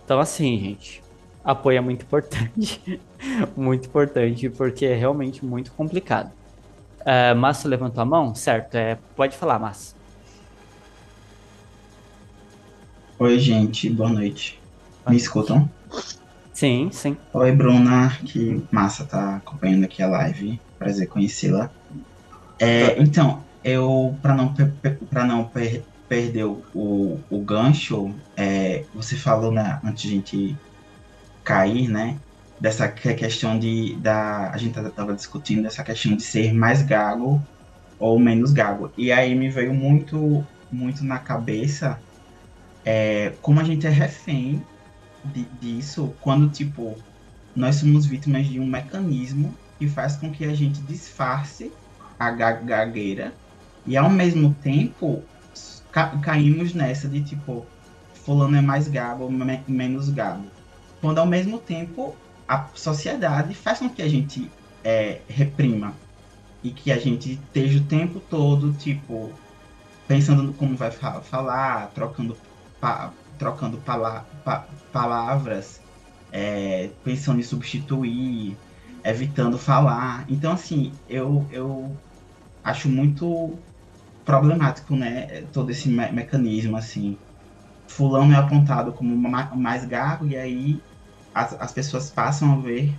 Então, assim, gente, apoio é muito importante. Muito importante, porque é realmente muito complicado. Márcio levantou a mão? Certo, pode falar, Márcio. Oi, gente, boa noite. Boa Me noite. escutam? Sim, sim. Oi, Bruna, que massa tá acompanhando aqui a live. Prazer conhecê-la. Então, eu, para perder o gancho, você falou, né, antes de a gente cair, né, dessa questão a gente tava discutindo essa questão de ser mais gago ou menos gago. E aí me veio muito, muito na cabeça como a gente é refém disso quando, tipo, nós somos vítimas de um mecanismo que faz com que a gente disfarce a gagueira e ao mesmo tempo caímos nessa de tipo, fulano é mais gago ou menos gago. Quando ao mesmo tempo a sociedade faz com que a gente reprima e que a gente esteja o tempo todo, tipo, pensando no como vai falar, trocando palavras, pensando em substituir, evitando falar. Então, assim, eu acho muito problemático, né, todo esse mecanismo, assim. Fulano é apontado como mais gago, e aí as pessoas passam a ver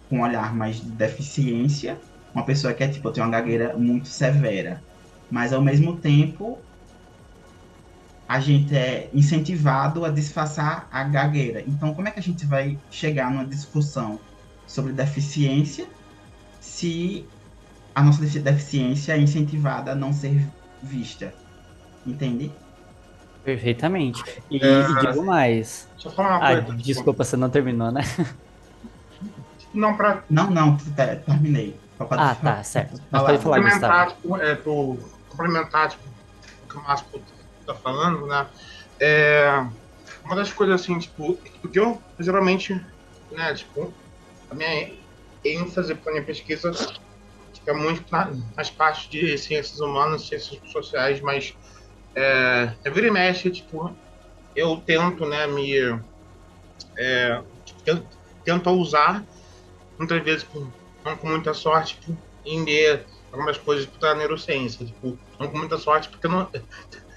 com um olhar mais de deficiência uma pessoa que tipo, tem uma gagueira muito severa. Mas, ao mesmo tempo, a gente é incentivado a disfarçar a gagueira. Então, como é que a gente vai chegar numa discussão sobre deficiência se a nossa deficiência é incentivada a não ser vista? Entende? Perfeitamente. E digo mais. Deixa eu falar uma coisa. Desculpa, você não terminou, né? Não, para Não, terminei. Tá, certo. Mas pode falar, complementar, Gustavo. complementar o que o Márcio está falando, né? Uma das coisas assim, tipo, porque eu geralmente, né, tipo, a minha ênfase para minha pesquisa fica muito nas partes de ciências humanas, ciências sociais, mas vira e mexe, tipo, eu tento, né, tento usar, muitas vezes, não com muita sorte, tipo, em ler algumas coisas da neurociência, tipo, não com muita sorte, porque não,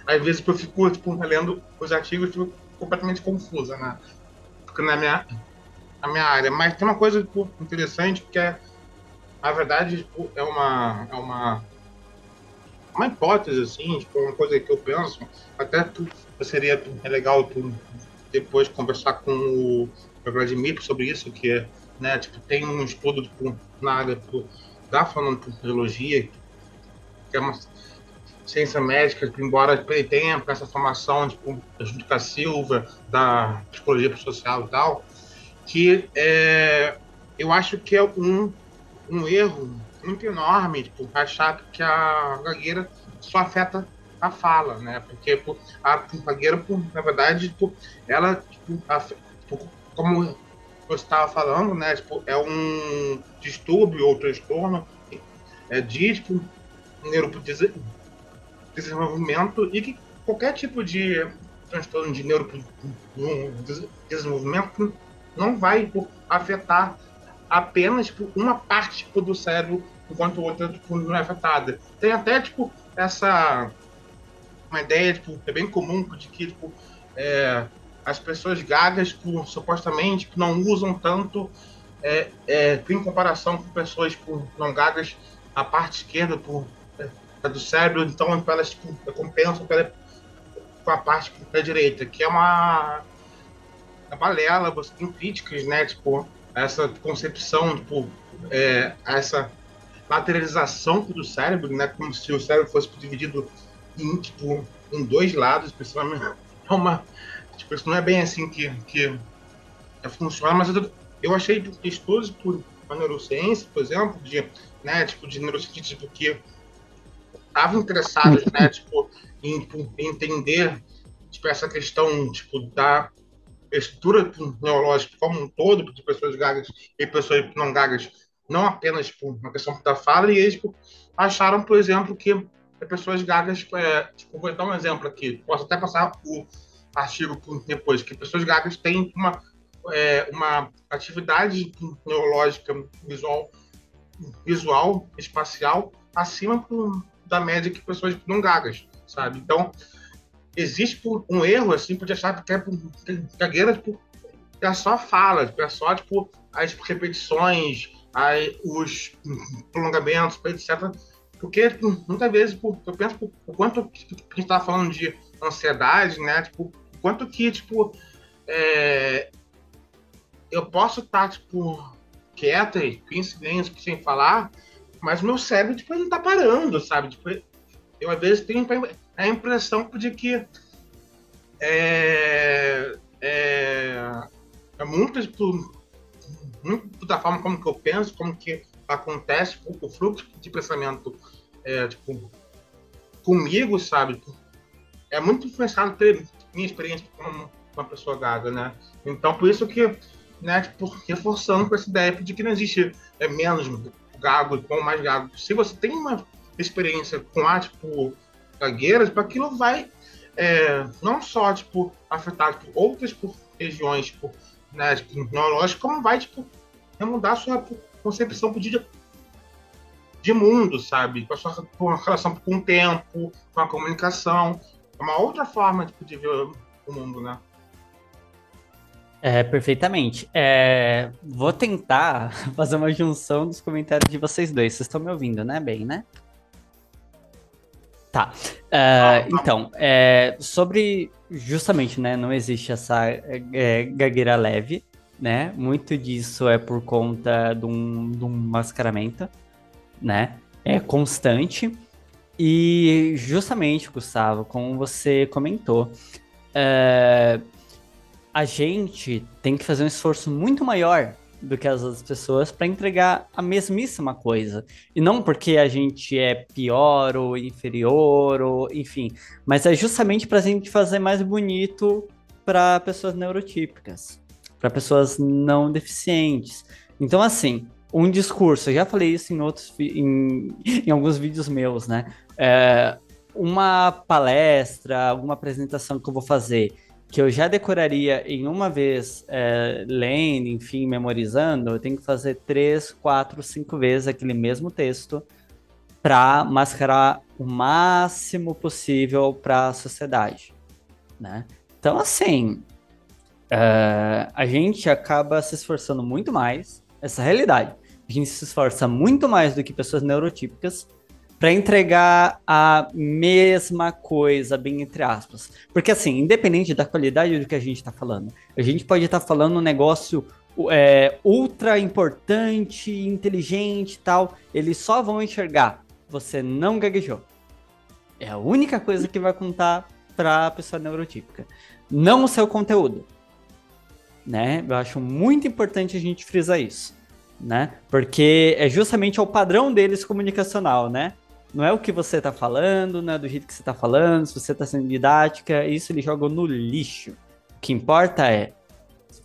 às vezes eu fico, tipo, lendo os artigos e fico completamente confusa, né, porque na minha área, mas tem uma coisa, tipo, interessante, que na verdade, tipo, é uma hipótese, assim, tipo, uma coisa que eu penso, até seria legal tu depois conversar com o Vladimir sobre isso, que é, né, tipo, tem um estudo tipo, na área da fonoaudiologia, que é uma ciência médica, que, embora ele tenha essa formação, tipo, junto com a Silva, da psicologia social e tal, que eu acho que é um erro muito enorme, tipo, achar que a gagueira só afeta a fala, né? Porque a gagueira, na verdade, tipo, ela, como você estava falando, né? Tipo, é um distúrbio ou transtorno de tipo, neurodesenvolvimento e que qualquer tipo de transtorno de neurodesenvolvimento não vai afetar apenas uma parte do cérebro, enquanto outra não é afetada. Tem até uma ideia é bem comum de que as pessoas gagas supostamente não usam tanto em comparação com pessoas não gagas a parte esquerda do cérebro, então elas compensam com a parte da direita, que é uma balela. Você tem críticas, né, tipo, essa concepção, tipo, essa lateralização do cérebro, né, como se o cérebro fosse dividido em dois lados, principalmente isso não é bem assim que funciona, mas eu achei estudos por neurociência, por exemplo, de neurocientistas que estavam interessados, né, em entender essa questão da estrutura neurológica como um todo, de pessoas gagas e pessoas não gagas, não apenas uma questão da fala, e eles acharam, por exemplo, que pessoas gagas, vou dar um exemplo aqui, posso até passar o artigo depois, que pessoas gagas têm uma atividade neurológica visual, espacial, acima da média que pessoas não gagas, sabe? Então, existe um erro, assim, de achar que gagueira é só fala, é só as repetições, os prolongamentos, etc. Porque muitas vezes eu penso o quanto a gente estava falando de ansiedade, né? O quanto que eu posso estar quieta e em silêncio, sem falar, mas meu cérebro ele não está parando, sabe? Eu às vezes tenho a impressão de que muito da forma como que eu penso, como que acontece, o fluxo de pensamento tipo, comigo, sabe, é muito influenciado pela minha experiência como uma pessoa gaga, né? Então, por isso que, né, tipo, reforçando com essa ideia de que não existe menos gago e com mais gago. Se você tem uma experiência com a, tipo, gagueira, tipo, aquilo vai não só, tipo, afetar tipo, outras tipo, regiões, tipo, né, tipo, neurológicas, como vai, tipo, mudar a sua concepção de mundo, sabe? Com a relação com o tempo, com a comunicação. É uma outra forma tipo, de ver o mundo, né? Perfeitamente. Vou tentar fazer uma junção dos comentários de vocês dois. Vocês estão me ouvindo, né? Bem, né? Tá. Então, sobre justamente, né? Não existe essa gagueira leve, né? Muito disso é por conta de um mascaramento, né? É constante. E justamente, Gustavo, como você comentou, a gente tem que fazer um esforço muito maior do que as outras pessoas para entregar a mesmíssima coisa. E não porque a gente é pior ou inferior, ou enfim, mas é justamente para a gente fazer mais bonito para pessoas neurotípicas, para pessoas não deficientes. Então, assim, um discurso, eu já falei isso em alguns vídeos meus, né? Uma palestra, alguma apresentação que eu vou fazer, que eu já decoraria em uma vez lendo, enfim, memorizando, eu tenho que fazer 3, 4, 5 vezes aquele mesmo texto para mascarar o máximo possível para a sociedade, né? Então, assim, a gente acaba se esforçando muito mais, essa é a realidade. A gente se esforça muito mais do que pessoas neurotípicas para entregar a mesma coisa, bem entre aspas. Porque, assim, independente da qualidade do que a gente está falando, a gente pode estar falando um negócio ultra importante, inteligente e tal, eles só vão enxergar. Você não gaguejou. É a única coisa que vai contar para a pessoa neurotípica. Não o seu conteúdo. Né? Eu acho muito importante a gente frisar isso. Né? Porque é justamente o padrão deles comunicacional, né? Não é o que você tá falando, não é do jeito que você tá falando, se você tá sendo didática, isso eles jogam no lixo. O que importa é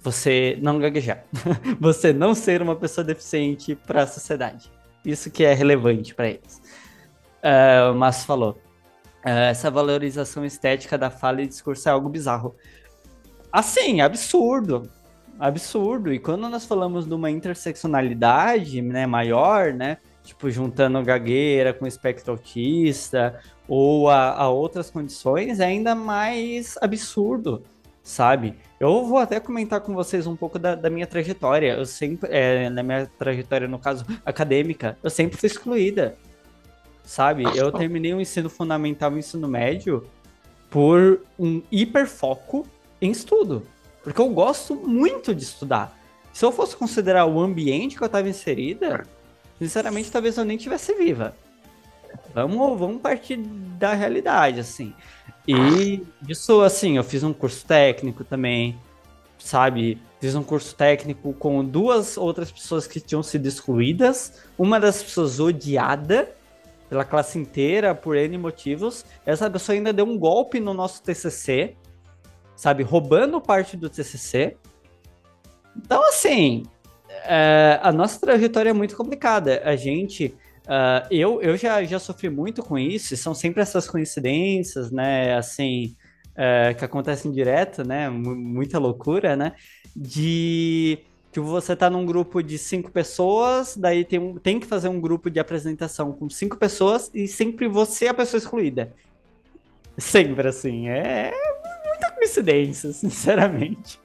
você não gaguejar. Você não ser uma pessoa deficiente para a sociedade. Isso que é relevante para eles. O Márcio falou. Essa valorização estética da fala e discurso é algo bizarro. Assim, absurdo. Absurdo. E quando nós falamos de uma interseccionalidade, né, maior, né, tipo juntando gagueira com espectro autista ou a outras condições, é ainda mais absurdo, sabe? Eu vou até comentar com vocês um pouco da minha trajetória. Eu sempre, na minha trajetória, no caso, acadêmica, eu sempre fui excluída, sabe? Eu terminei o ensino fundamental e o ensino médio por um hiperfoco em estudo. Porque eu gosto muito de estudar. Se eu fosse considerar o ambiente que eu estava inserida, sinceramente, talvez eu nem estivesse viva. Vamos partir da realidade, assim. E isso, assim, eu fiz um curso técnico também, sabe? Fiz um curso técnico com 2 outras pessoas que tinham sido excluídas. Uma das pessoas odiada pela classe inteira, por N motivos. Essa pessoa ainda deu um golpe no nosso TCC, sabe? Roubando parte do TCC. Então, assim, a nossa trajetória é muito complicada. A gente... eu já sofri muito com isso, e são sempre essas coincidências, né, assim, que acontecem direto, né, muita loucura, né, de que você tá num grupo de 5 pessoas, daí tem que fazer um grupo de apresentação com 5 pessoas, e sempre você é a pessoa excluída. Sempre assim, muita coincidência, sinceramente.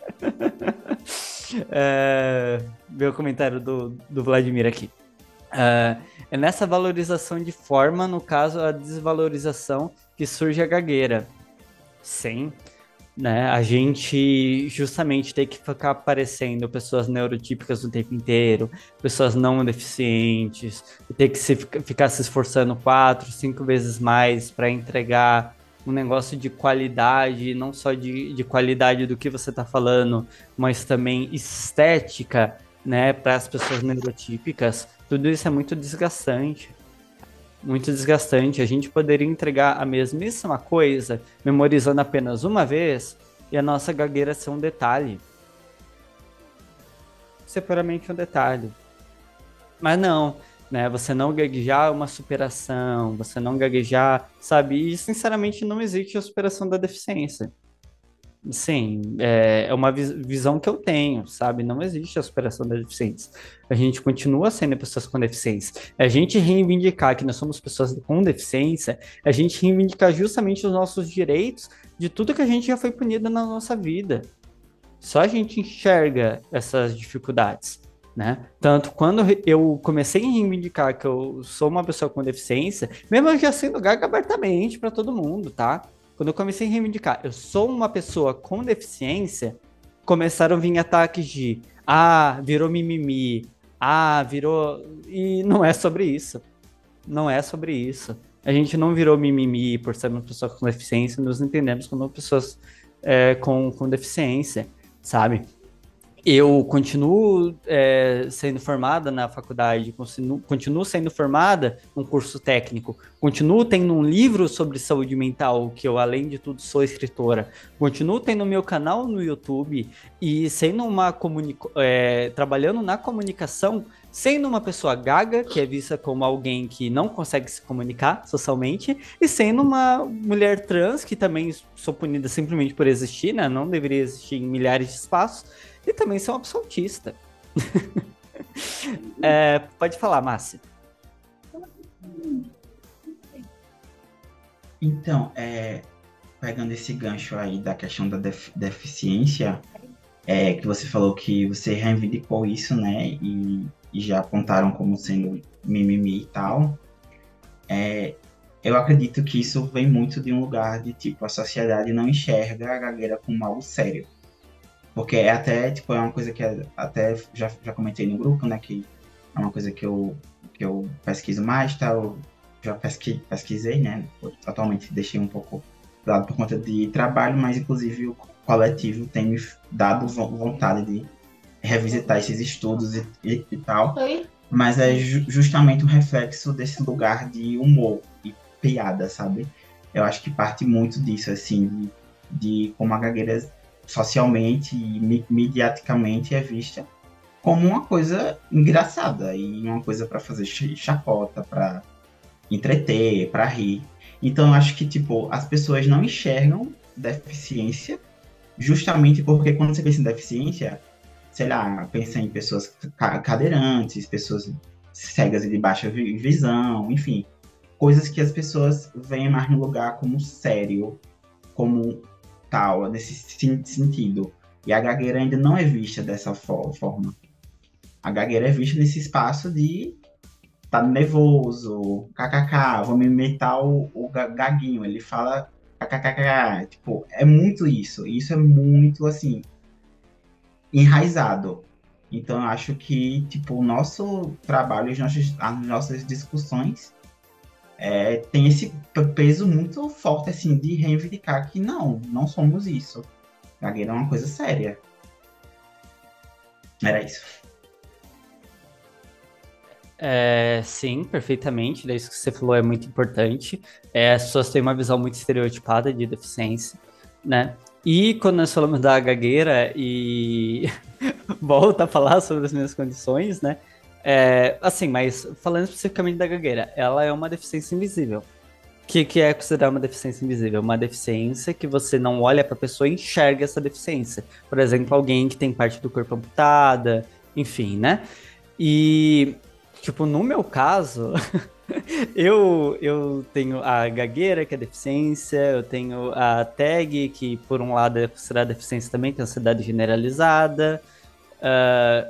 Meu comentário do Vladimir aqui. É nessa valorização de forma, no caso, a desvalorização que surge a gagueira. Sim, né? A gente justamente tem que ficar aparecendo pessoas neurotípicas o tempo inteiro, pessoas não deficientes, e ter que ficar se esforçando 4, 5 vezes mais para entregar um negócio de qualidade, não só de qualidade do que você está falando, mas também estética, né, para as pessoas neurotípicas. Tudo isso é muito desgastante. Muito desgastante. A gente poderia entregar a mesmíssima coisa, memorizando apenas uma vez, e a nossa gagueira ser um detalhe. Ser puramente um detalhe. Mas não, né? Você não gaguejar uma superação, você não gaguejar, sabe? E, sinceramente, não existe a superação da deficiência. Sim, é uma visão que eu tenho, sabe? Não existe a superação da deficiência. A gente continua sendo pessoas com deficiência. A gente reivindicar que nós somos pessoas com deficiência, a gente reivindicar justamente os nossos direitos de tudo que a gente já foi punido na nossa vida. Só a gente enxerga essas dificuldades, né? Tanto quando eu comecei a reivindicar que eu sou uma pessoa com deficiência, mesmo eu já sendo gaga abertamente para todo mundo, tá? Quando eu comecei a reivindicar, eu sou uma pessoa com deficiência, começaram a vir ataques de virou mimimi, virou... E não é sobre isso. Não é sobre isso. A gente não virou mimimi por ser uma pessoa com deficiência, nos entendemos como pessoas com deficiência, sabe? Eu continuo sendo formada na faculdade, continuo sendo formada num curso técnico, continuo tendo um livro sobre saúde mental, que eu, além de tudo, sou escritora, continuo tendo meu canal no YouTube e sendo trabalhando na comunicação, sendo uma pessoa gaga, que é vista como alguém que não consegue se comunicar socialmente, e sendo uma mulher trans, que também sou punida simplesmente por existir, né? Não deveria existir em milhares de espaços, e também ser uma pessoa autista. Pode falar, Márcia. Então, pegando esse gancho aí da questão da deficiência, que você falou que você reivindicou isso, né? E já apontaram como sendo mimimi e tal. Eu acredito que isso vem muito de um lugar de, tipo, a sociedade não enxerga a gagueira como algo sério. Porque é uma coisa que até já comentei no grupo, né? Que é uma coisa que eu pesquiso mais, tá? Eu já pesquisei, né? Eu atualmente deixei um pouco de lado por conta de trabalho, mas inclusive o coletivo tem me dado vontade de revisitar esses estudos e tal. Oi? Mas é justamente um reflexo desse lugar de humor e piada, sabe? Eu acho que parte muito disso, assim, de como a gagueira socialmente e mediaticamente é vista como uma coisa engraçada e uma coisa para fazer chacota, para entreter, para rir. Então eu acho que, tipo, as pessoas não enxergam deficiência justamente porque quando você pensa em deficiência, sei lá, pensa em pessoas cadeirantes, pessoas cegas e de baixa visão, enfim, coisas que as pessoas veem mais no lugar como sério, como tal, nesse sentido. E a gagueira ainda não é vista dessa forma. A gagueira é vista nesse espaço de tá nervoso, kkk, vou me imitar o gaguinho, ele fala kkkk, tipo, é muito isso. E isso é muito, assim, enraizado. Então, eu acho que, tipo, o nosso trabalho, as nossas discussões tem esse peso muito forte, assim, de reivindicar que não somos isso. Gagueira é uma coisa séria. Era isso. Sim, perfeitamente. Isso que você falou é muito importante. As pessoas têm uma visão muito estereotipada de deficiência, né? E quando nós falamos da gagueira e volta a falar sobre as minhas condições, né? Assim, mas falando especificamente da gagueira, ela é uma deficiência invisível. O que é considerar uma deficiência invisível? Uma deficiência que você não olha para a pessoa e enxerga essa deficiência. Por exemplo, alguém que tem parte do corpo amputada, enfim, né? E, tipo, no meu caso, eu tenho a gagueira, que é deficiência, eu tenho a TAG, que por um lado é considerada deficiência também, que é ansiedade generalizada,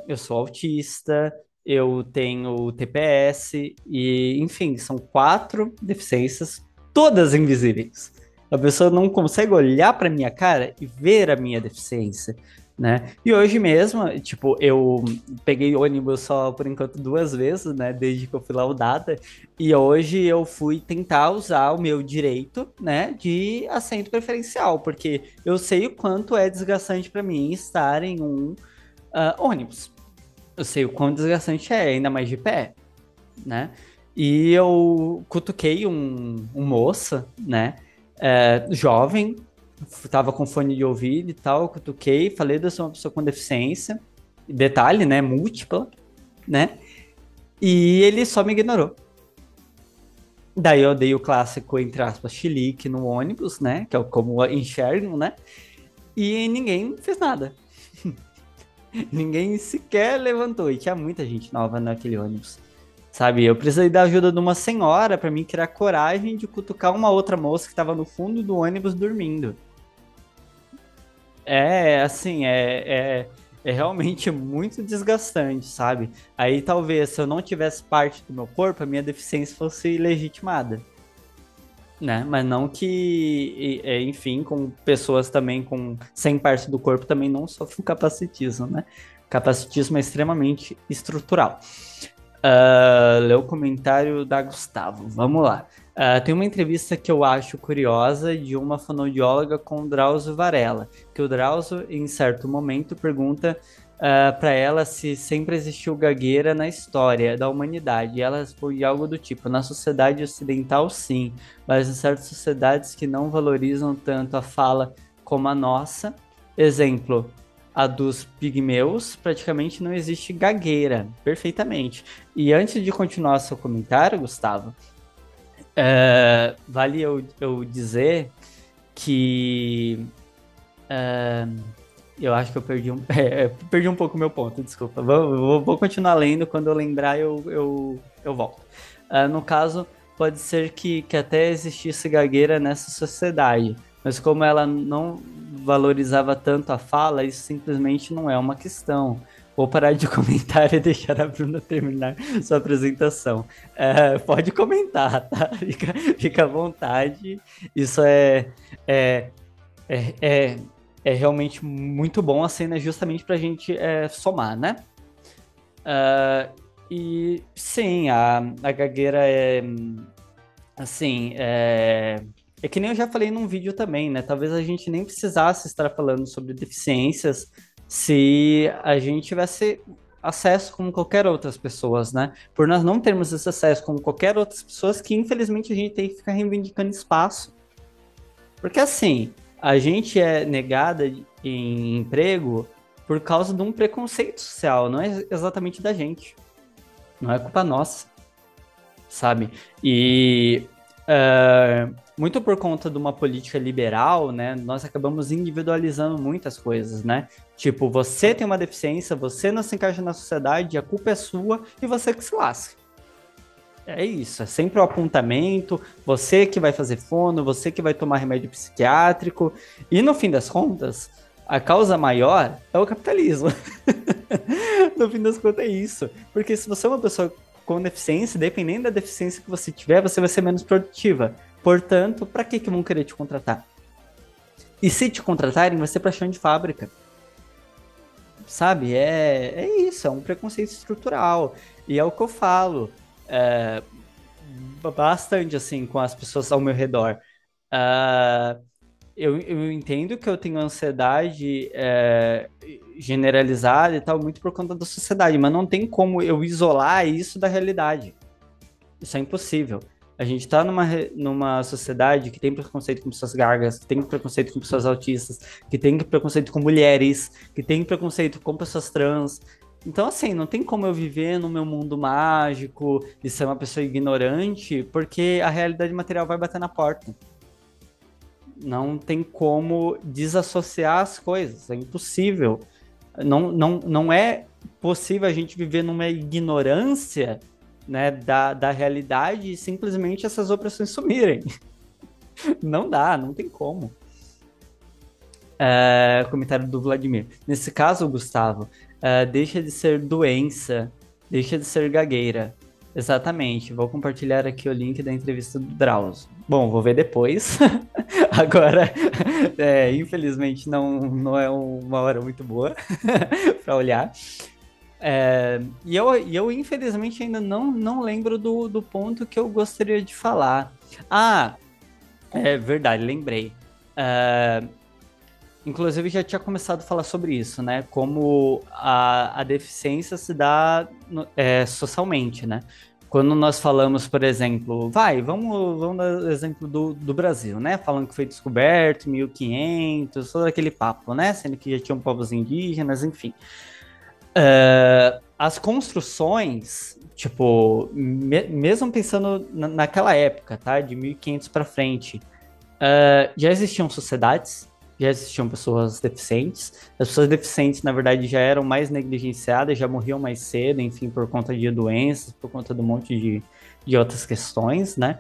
eu sou autista, eu tenho TPS, e, enfim, são 4 deficiências, todas invisíveis. A pessoa não consegue olhar para minha cara e ver a minha deficiência, né? E hoje mesmo, tipo, eu peguei ônibus só por enquanto 2 vezes, né? Desde que eu fui laudada. E hoje eu fui tentar usar o meu direito, né? De assento preferencial, porque eu sei o quanto é desgastante para mim estar em um ônibus. Eu sei o quão desgastante é, ainda mais de pé, né? E eu cutuquei um moço, né? Jovem, tava com fone de ouvido e tal, eu cutuquei, falei de eu ser uma pessoa com deficiência, detalhe, né? Múltipla, né? E ele só me ignorou. Daí eu dei o clássico, entre aspas, chilique no ônibus, né? Que é como enxergam, né? E ninguém fez nada. Ninguém sequer levantou. E tinha muita gente nova naquele ônibus. Sabe? Eu precisei da ajuda de uma senhora para mim criar coragem de cutucar uma outra moça que estava no fundo do ônibus dormindo. Assim, é realmente muito desgastante, sabe? Aí talvez se eu não tivesse parte do meu corpo, a minha deficiência fosse legitimada. Né? Mas não que, enfim, com pessoas também com 100 partes do corpo também não sofrem capacitismo, né? Capacitismo é extremamente estrutural. Lê o comentário da Gustavo. Vamos lá. Tem uma entrevista que eu acho curiosa de uma fonoaudióloga com o Drauzio Varela, que o Drauzio, em certo momento, pergunta para ela se sempre existiu gagueira na história da humanidade. E ela responde algo do tipo: na sociedade ocidental, sim, mas em certas sociedades que não valorizam tanto a fala como a nossa. Exemplo, a dos pigmeus, praticamente não existe gagueira, perfeitamente. E antes de continuar seu comentário, Gustavo, vale eu dizer que eu acho que eu perdi perdi um pouco o meu ponto, desculpa. Vou continuar lendo, quando eu lembrar eu volto. No caso, pode ser que até existisse gagueira nessa sociedade, mas como ela não valorizava tanto a fala, isso simplesmente não é uma questão. Vou parar de comentar e deixar a Bruna terminar sua apresentação. Pode comentar, tá? Fica à vontade. Isso é, é, é realmente muito bom a cena, justamente para a gente somar, né? E sim, a gagueira assim, é que nem eu já falei num vídeo também, né? Talvez a gente nem precisasse estar falando sobre deficiências se a gente tivesse acesso como qualquer outras pessoas, né? Por nós não termos esse acesso como qualquer outras pessoas, que infelizmente a gente tem que ficar reivindicando espaço. Porque assim, a gente é negada em emprego por causa de um preconceito social, não é exatamente da gente. Não é culpa nossa, sabe? E muito por conta de uma política liberal, né, nós acabamos individualizando muitas coisas, né? Tipo, você tem uma deficiência, você não se encaixa na sociedade, a culpa é sua e você que se lasca. É isso, é sempre o apontamento, você que vai fazer fono, você que vai tomar remédio psiquiátrico, e no fim das contas, a causa maior é o capitalismo. No fim das contas é isso, porque se você é uma pessoa com deficiência, dependendo da deficiência que você tiver, você vai ser menos produtiva. Portanto, para que vão querer te contratar? E se te contratarem, vai ser para chão de fábrica. Sabe? É isso, é um preconceito estrutural. E é o que eu falo bastante, assim, com as pessoas ao meu redor. Eu entendo que eu tenho ansiedade generalizada e tal, muito por conta da sociedade, mas não tem como eu isolar isso da realidade. Isso é impossível. A gente está numa sociedade que tem preconceito com pessoas gagas, que tem preconceito com pessoas autistas, que tem preconceito com mulheres, que tem preconceito com pessoas trans. Então, assim, não tem como eu viver no meu mundo mágico e ser uma pessoa ignorante, porque a realidade material vai bater na porta. Não tem como desassociar as coisas, é impossível. Não é possível a gente viver numa ignorância, né, da realidade e simplesmente essas opressões sumirem. Não dá, não tem como. Comentário do Vladimir. Nesse caso, Gustavo, deixa de ser doença, deixa de ser gagueira. Exatamente. Vou compartilhar aqui o link da entrevista do Drauzio. Bom, vou ver depois. Agora, infelizmente, não é uma hora muito boa para olhar. E eu, infelizmente, ainda não lembro do ponto que eu gostaria de falar. É verdade, lembrei. Inclusive, já tinha começado a falar sobre isso, né? Como a deficiência se dá socialmente, né? Quando nós falamos, por exemplo, vamos dar exemplo do Brasil, né? Falando que foi descoberto em 1500, todo aquele papo, né? Sendo que já tinham povos indígenas, enfim. As construções, tipo, mesmo pensando naquela época, tá? De 1500 para frente, já existiam sociedades, já existiam pessoas deficientes. As pessoas deficientes, na verdade, já eram mais negligenciadas, já morriam mais cedo, enfim, por conta de doenças, por conta de um monte de outras questões, né?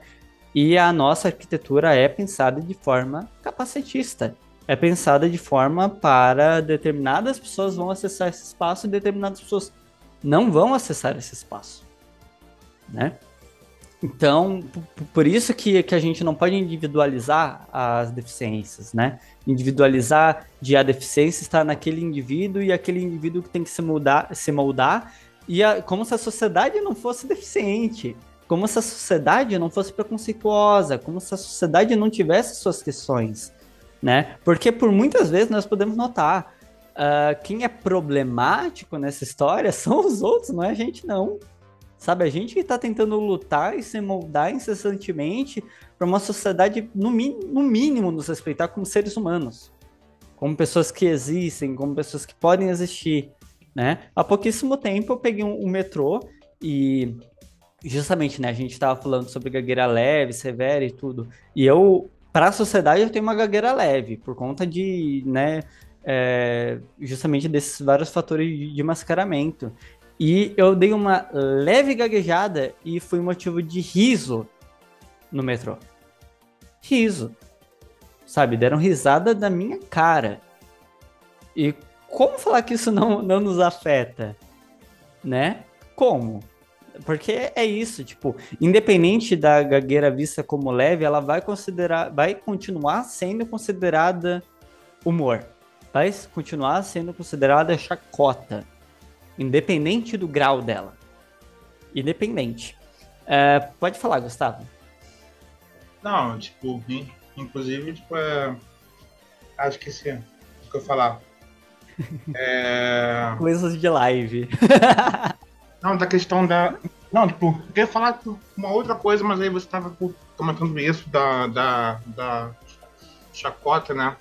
E a nossa arquitetura é pensada de forma capacitista. É pensada de forma para determinadas pessoas vão acessar esse espaço e determinadas pessoas não vão acessar esse espaço, né? Então, por isso que a gente não pode individualizar as deficiências, né? Individualizar de a deficiência estar naquele indivíduo e aquele indivíduo que tem que se moldar como se a sociedade não fosse deficiente, como se a sociedade não fosse preconceituosa, como se a sociedade não tivesse suas questões, né? Porque por muitas vezes nós podemos notar, quem é problemático nessa história são os outros, não é a gente não. Sabe, a gente que está tentando lutar e se moldar incessantemente para uma sociedade, no mínimo, nos respeitar como seres humanos, como pessoas que existem, como pessoas que podem existir, né? Há pouquíssimo tempo eu peguei um metrô e, justamente, né, a gente estava falando sobre gagueira leve, severa e tudo, e para a sociedade, eu tenho uma gagueira leve, por conta de, né, justamente desses vários fatores de mascaramento. E eu dei uma leve gaguejada e fui motivo de riso no metrô. Riso. Sabe, deram risada da minha cara. E como falar que isso não nos afeta? Né? Como? Porque é isso, tipo, independente da gagueira vista como leve, ela vai continuar sendo considerada humor. Vai continuar sendo considerada chacota. Independente do grau dela. Independente. Pode falar, Gustavo. Não, tipo, inclusive, tipo, acho que sim, o que eu falar. Coisas de live. Não, da questão da... Não, tipo, eu queria falar uma outra coisa, mas aí você estava comentando isso da chacota, né?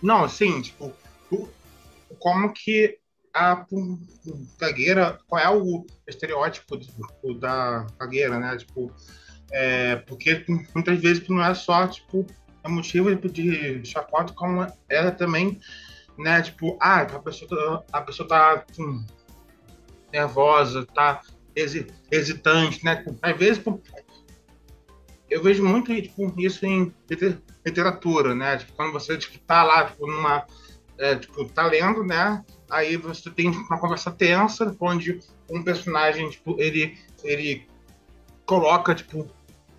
Não, assim, tipo, como que a gagueira, qual é o estereótipo da gagueira, né? Tipo, porque muitas vezes não é só, tipo, é motivo de chacota, como ela também, né? Tipo, a pessoa tá nervosa, tá hesitante, né? Às vezes, eu vejo muito tipo, isso em literatura, né? Tipo, quando você tipo, tá lá, tipo, tipo, tá lendo, né? Aí você tem uma conversa tensa, onde um personagem, tipo, ele coloca, tipo,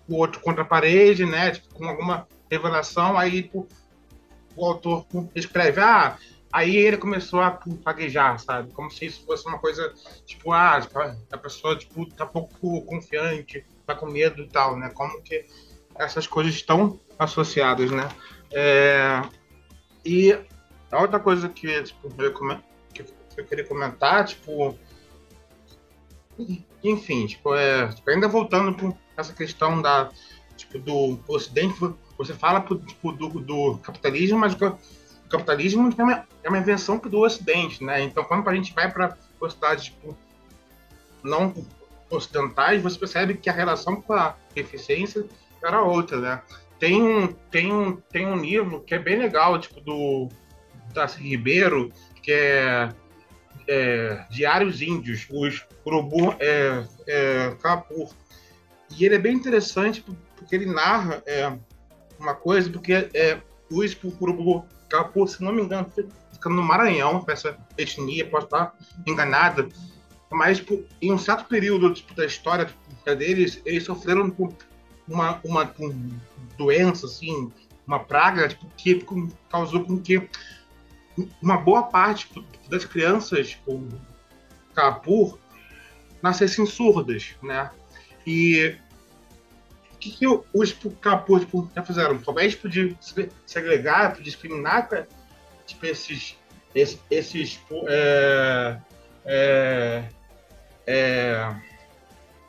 o outro contra a parede, né? Tipo, com alguma revelação, aí, tipo, o autor escreve, aí ele começou a gaguejar, sabe? Como se isso fosse uma coisa, tipo, a pessoa, tipo, tá pouco confiante, tá com medo e tal, né? Como que essas coisas estão associadas, né? E a outra coisa que, tipo, eu queria comentar, tipo, enfim, tipo, ainda voltando para essa questão tipo, do Ocidente, você fala tipo, do capitalismo, mas o capitalismo é uma invenção do Ocidente, né? Então, quando a gente vai para sociedades tipo, não ocidentais, você percebe que a relação com a eficiência era outra, né? Tem um livro que é bem legal, tipo, do Darcy Ribeiro, que é Diários Índios, os Urubu Kapur. E ele é bem interessante porque ele narra uma coisa, porque os Urubu Kapur, se não me engano, fica no Maranhão, essa etnia, pode estar enganada, mas tipo, em um certo período tipo, da história deles, eles sofreram uma doença, assim, uma praga tipo, que causou com que uma boa parte das crianças tipo, Kapur nascessem surdas, né? E o que os Kapur tipo, já fizeram? Talvez de segregar, de discriminar tipo, esses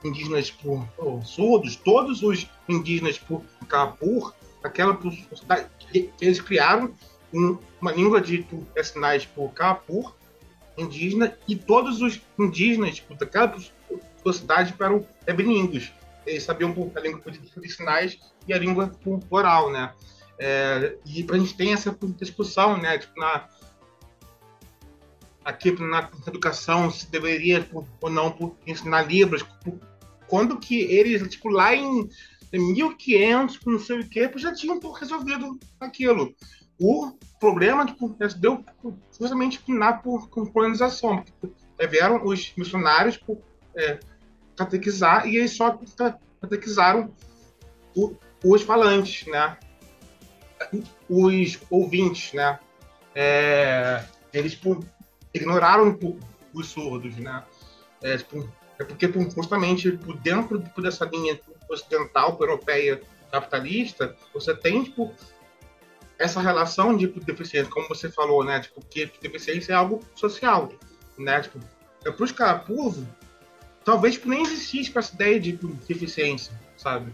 indígenas por surdos, todos os indígenas por Kapur, aquela sociedade, eles criaram uma língua de sinais por Kapur, indígena, e todos os indígenas daquela sociedade eram bilíngues. Eles sabiam a língua de sinais e a língua oral, né? E a gente tem essa discussão, né? Aqui na educação, se deveria ou não ensinar Libras, quando que eles, lá em 1500, não sei o que, já tinham resolvido aquilo. O problema deu justamente na colonização, porque vieram os missionários catequizar, e eles só catequizaram os falantes, né? Os ouvintes, né? Eles ignoraram os surdos, né? Porque justamente dentro dessa linha ocidental, europeia, capitalista, você tem essa relação de deficiência, como você falou, né? Que deficiência é algo social, né? Para os Kapur, talvez nem existisse essa ideia de deficiência, sabe?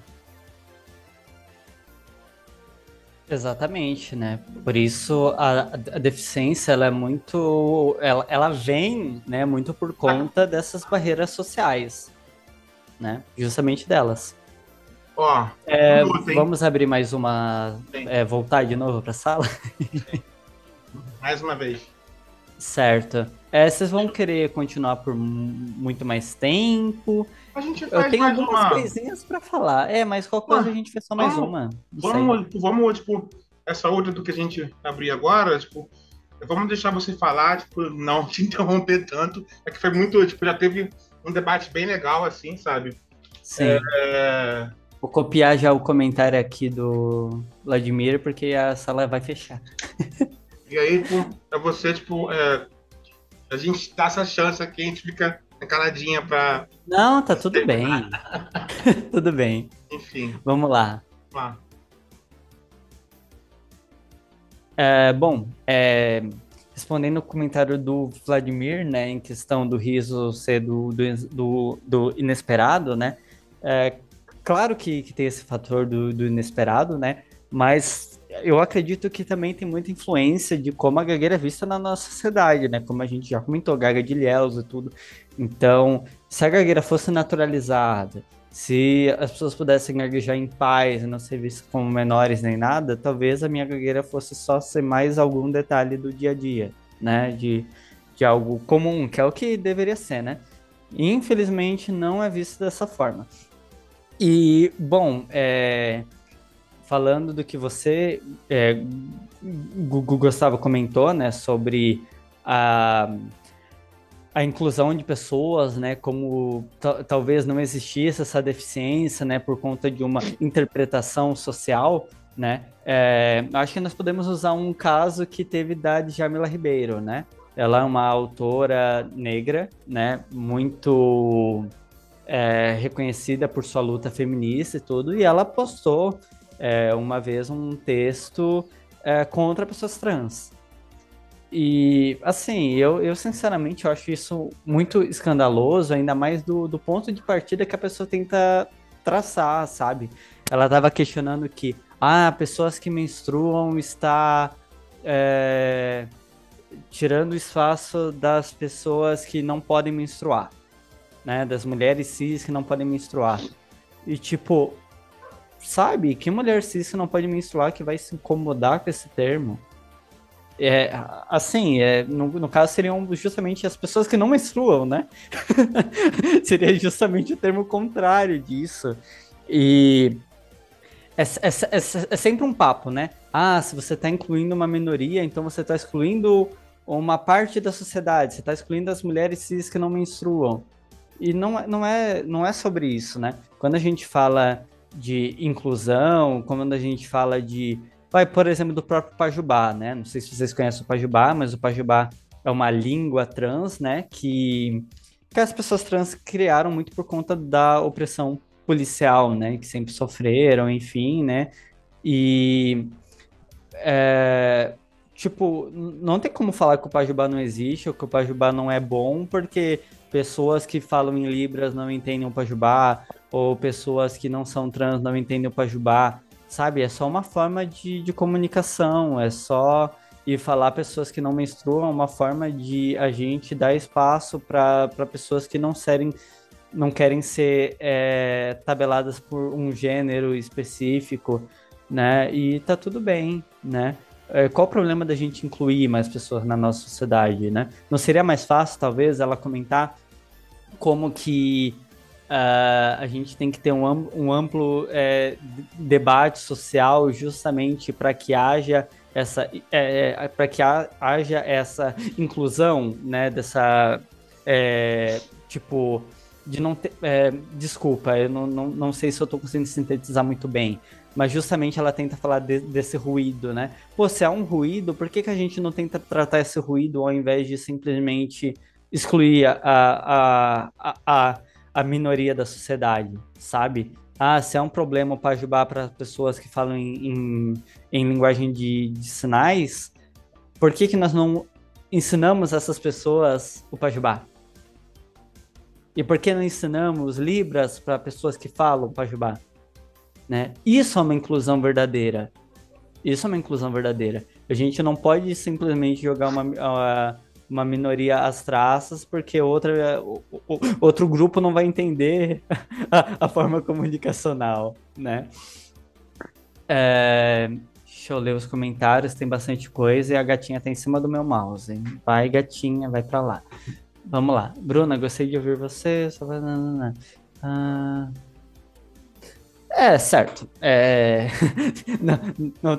Exatamente, né? Por isso a deficiência ela é muito, ela vem, né, muito por conta dessas barreiras sociais, né? Justamente delas. Ó, vamos abrir mais uma, voltar de novo para a sala? Mais uma vez. Certo. Vocês vão querer continuar por muito mais tempo? A gente faz Eu tenho mais algumas uma coisinhas para falar. Mas qualquer coisa a gente fez só mais uma. Vamos, essa outra do que a gente abrir agora, vamos deixar você falar, não te interromper tanto. É que foi muito, já teve um debate bem legal, assim, sabe? Sim. Vou copiar já o comentário aqui do Vladimir, porque a sala vai fechar. E aí, pra você, a gente dá essa chance aqui, a gente fica caladinha pra... Não, tá tudo bem. Tudo bem. Enfim. Vamos lá. Respondendo o comentário do Vladimir, né, em questão do riso ser do inesperado, né, claro que tem esse fator do inesperado, né, mas eu acredito que também tem muita influência de como a gagueira é vista na nossa sociedade, né, como a gente já comentou, gaga de Ilhéus e tudo. Então, se a gagueira fosse naturalizada, se as pessoas pudessem gaguejar em paz e não ser vistas como menores nem nada, talvez a minha gagueira fosse só ser mais algum detalhe do dia a dia, né? De algo comum, que é o que deveria ser, né? E, infelizmente, não é visto dessa forma. E, bom, falando do que você, Gustavo comentou, né? Sobre a inclusão de pessoas, né, como talvez não existisse essa deficiência, né, por conta de uma interpretação social, né, acho que nós podemos usar um caso que teve da Djamila Ribeiro, né, ela é uma autora negra, né, muito reconhecida por sua luta feminista e tudo, e ela postou uma vez um texto contra pessoas trans. E, assim, eu sinceramente eu acho isso muito escandaloso, ainda mais do ponto de partida que a pessoa tenta traçar, sabe? Ela estava questionando que, pessoas que menstruam está tirando o espaço das pessoas que não podem menstruar, né? Das mulheres cis que não podem menstruar. E, tipo, sabe? Que mulher cis que não pode menstruar que vai se incomodar com esse termo? No caso seriam justamente as pessoas que não menstruam, né? Seria justamente o termo contrário disso. E é sempre um papo, né? Se você está incluindo uma minoria, então você está excluindo uma parte da sociedade, você está excluindo as mulheres cis que não menstruam. E não é sobre isso, né? Quando a gente fala de inclusão, quando a gente fala de... por exemplo, do próprio Pajubá, né? Não sei se vocês conhecem o Pajubá, mas o Pajubá é uma língua trans, né? Que as pessoas trans criaram muito por conta da opressão policial, né? Que sempre sofreram, enfim, né? E tipo, não tem como falar que o Pajubá não existe ou que o Pajubá não é bom, porque pessoas que falam em Libras não entendem o Pajubá, ou pessoas que não são trans não entendem o Pajubá, sabe? É só uma forma de comunicação, é só e falar pessoas que não menstruam, é uma forma de a gente dar espaço para pessoas que não querem ser tabeladas por um gênero específico, né? E tá tudo bem, né? Qual o problema da gente incluir mais pessoas na nossa sociedade, né? Não seria mais fácil, talvez, ela comentar como que a gente tem que ter um amplo debate social justamente para que haja haja essa inclusão, né? Dessa tipo de não ter. Desculpa, eu não sei se eu estou conseguindo sintetizar muito bem, mas justamente ela tenta falar desse ruído, né? Pô, se há um ruído, por que a gente não tenta tratar esse ruído ao invés de simplesmente excluir a minoria da sociedade, sabe? Ah, se é um problema o Pajubá para pessoas que falam em linguagem de sinais, por que nós não ensinamos essas pessoas o Pajubá? E por que não ensinamos Libras para pessoas que falam Pajubá? Né? Isso é uma inclusão verdadeira. Isso é uma inclusão verdadeira. A gente não pode simplesmente jogar uma minoria às traças porque outro grupo não vai entender a forma comunicacional, né? Deixa eu ler os comentários, tem bastante coisa e a gatinha tá em cima do meu mouse. Hein? Vai, gatinha, vai pra lá. Vamos lá. Bruna, gostei de ouvir você. Certo. Não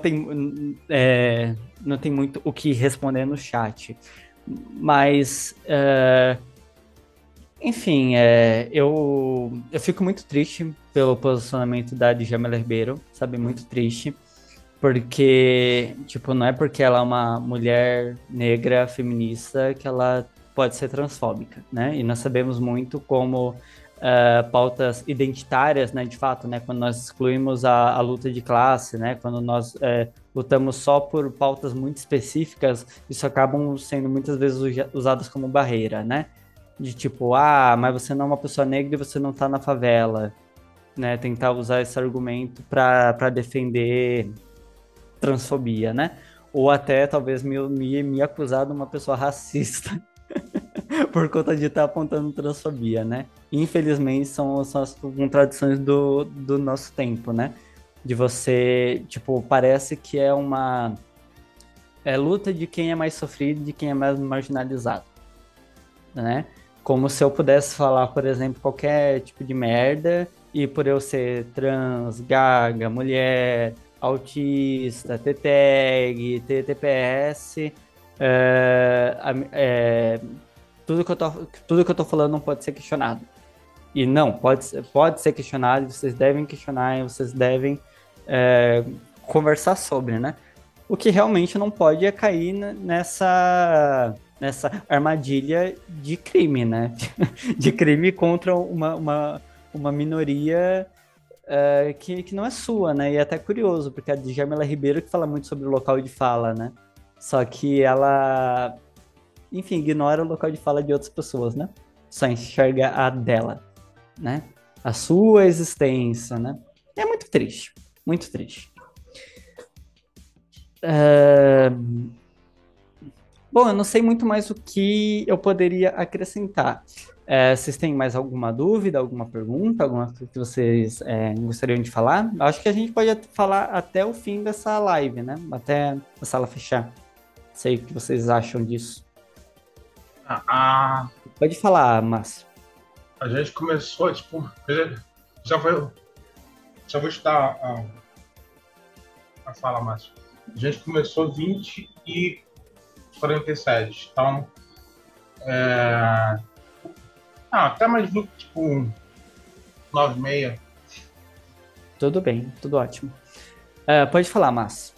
tem muito o que responder no chat. Mas, enfim, eu fico muito triste pelo posicionamento da Djamila Ribeiro, sabe? Muito triste. Porque, tipo, não é porque ela é uma mulher negra, feminista, que ela pode ser transfóbica, né? E nós sabemos muito como pautas identitárias, né, de fato, né, quando nós excluímos a luta de classe, né, quando nós lutamos só por pautas muito específicas, isso acabam sendo muitas vezes usadas como barreira, né, de tipo, mas você não é uma pessoa negra e você não tá na favela, né, tentar usar esse argumento para defender transfobia, né, ou até talvez me acusar de uma pessoa racista por conta de estar apontando transfobia, né? Infelizmente, são as contradições do nosso tempo, né? De você, tipo, parece que é uma luta de quem é mais sofrido, de quem é mais marginalizado, né? Como se eu pudesse falar, por exemplo, qualquer tipo de merda e por eu ser trans, gaga, mulher, autista, TTEG, TTPS, tudo que eu tô falando não pode ser questionado. E não, pode ser questionado, vocês devem questionar, vocês devem conversar sobre, né? O que realmente não pode é cair nessa armadilha de crime, né? De crime contra uma minoria que não é sua, né? E é até curioso, porque a Djamila Ribeiro que fala muito sobre o local de fala, né? Só que ela, enfim, ignora o local de fala de outras pessoas, né? Só enxerga a dela, né? A sua existência, né? É muito triste, muito triste. Bom, eu não sei muito mais o que eu poderia acrescentar. Vocês têm mais alguma dúvida, alguma pergunta, alguma coisa que vocês gostariam de falar? Acho que a gente pode falar até o fim dessa live, né? Até a sala fechar. Não sei o que vocês acham disso. Pode falar, Márcio. A gente começou, tipo, já vou estudar a fala, Márcio. A gente começou 20 e 47, então até mais do que, tipo, 9h30. Tudo bem, tudo ótimo. Pode falar, Márcio.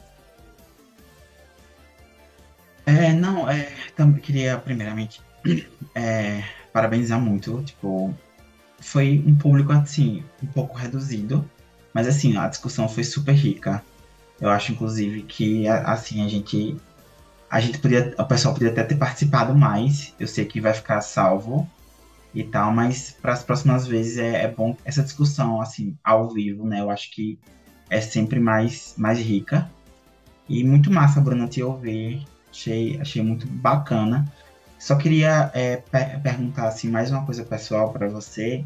Também queria, primeiramente, parabenizar muito, tipo, foi um público, assim, um pouco reduzido, mas, assim, a discussão foi super rica. Eu acho, inclusive, que, assim, a gente o pessoal podia até ter participado mais. Eu sei que vai ficar salvo e tal, mas para as próximas vezes é bom essa discussão, assim, ao vivo, né? Eu acho que é sempre mais rica. E muito massa, Bruna, te ouvir. Achei muito bacana. Só queria perguntar, assim, mais uma coisa pessoal para você.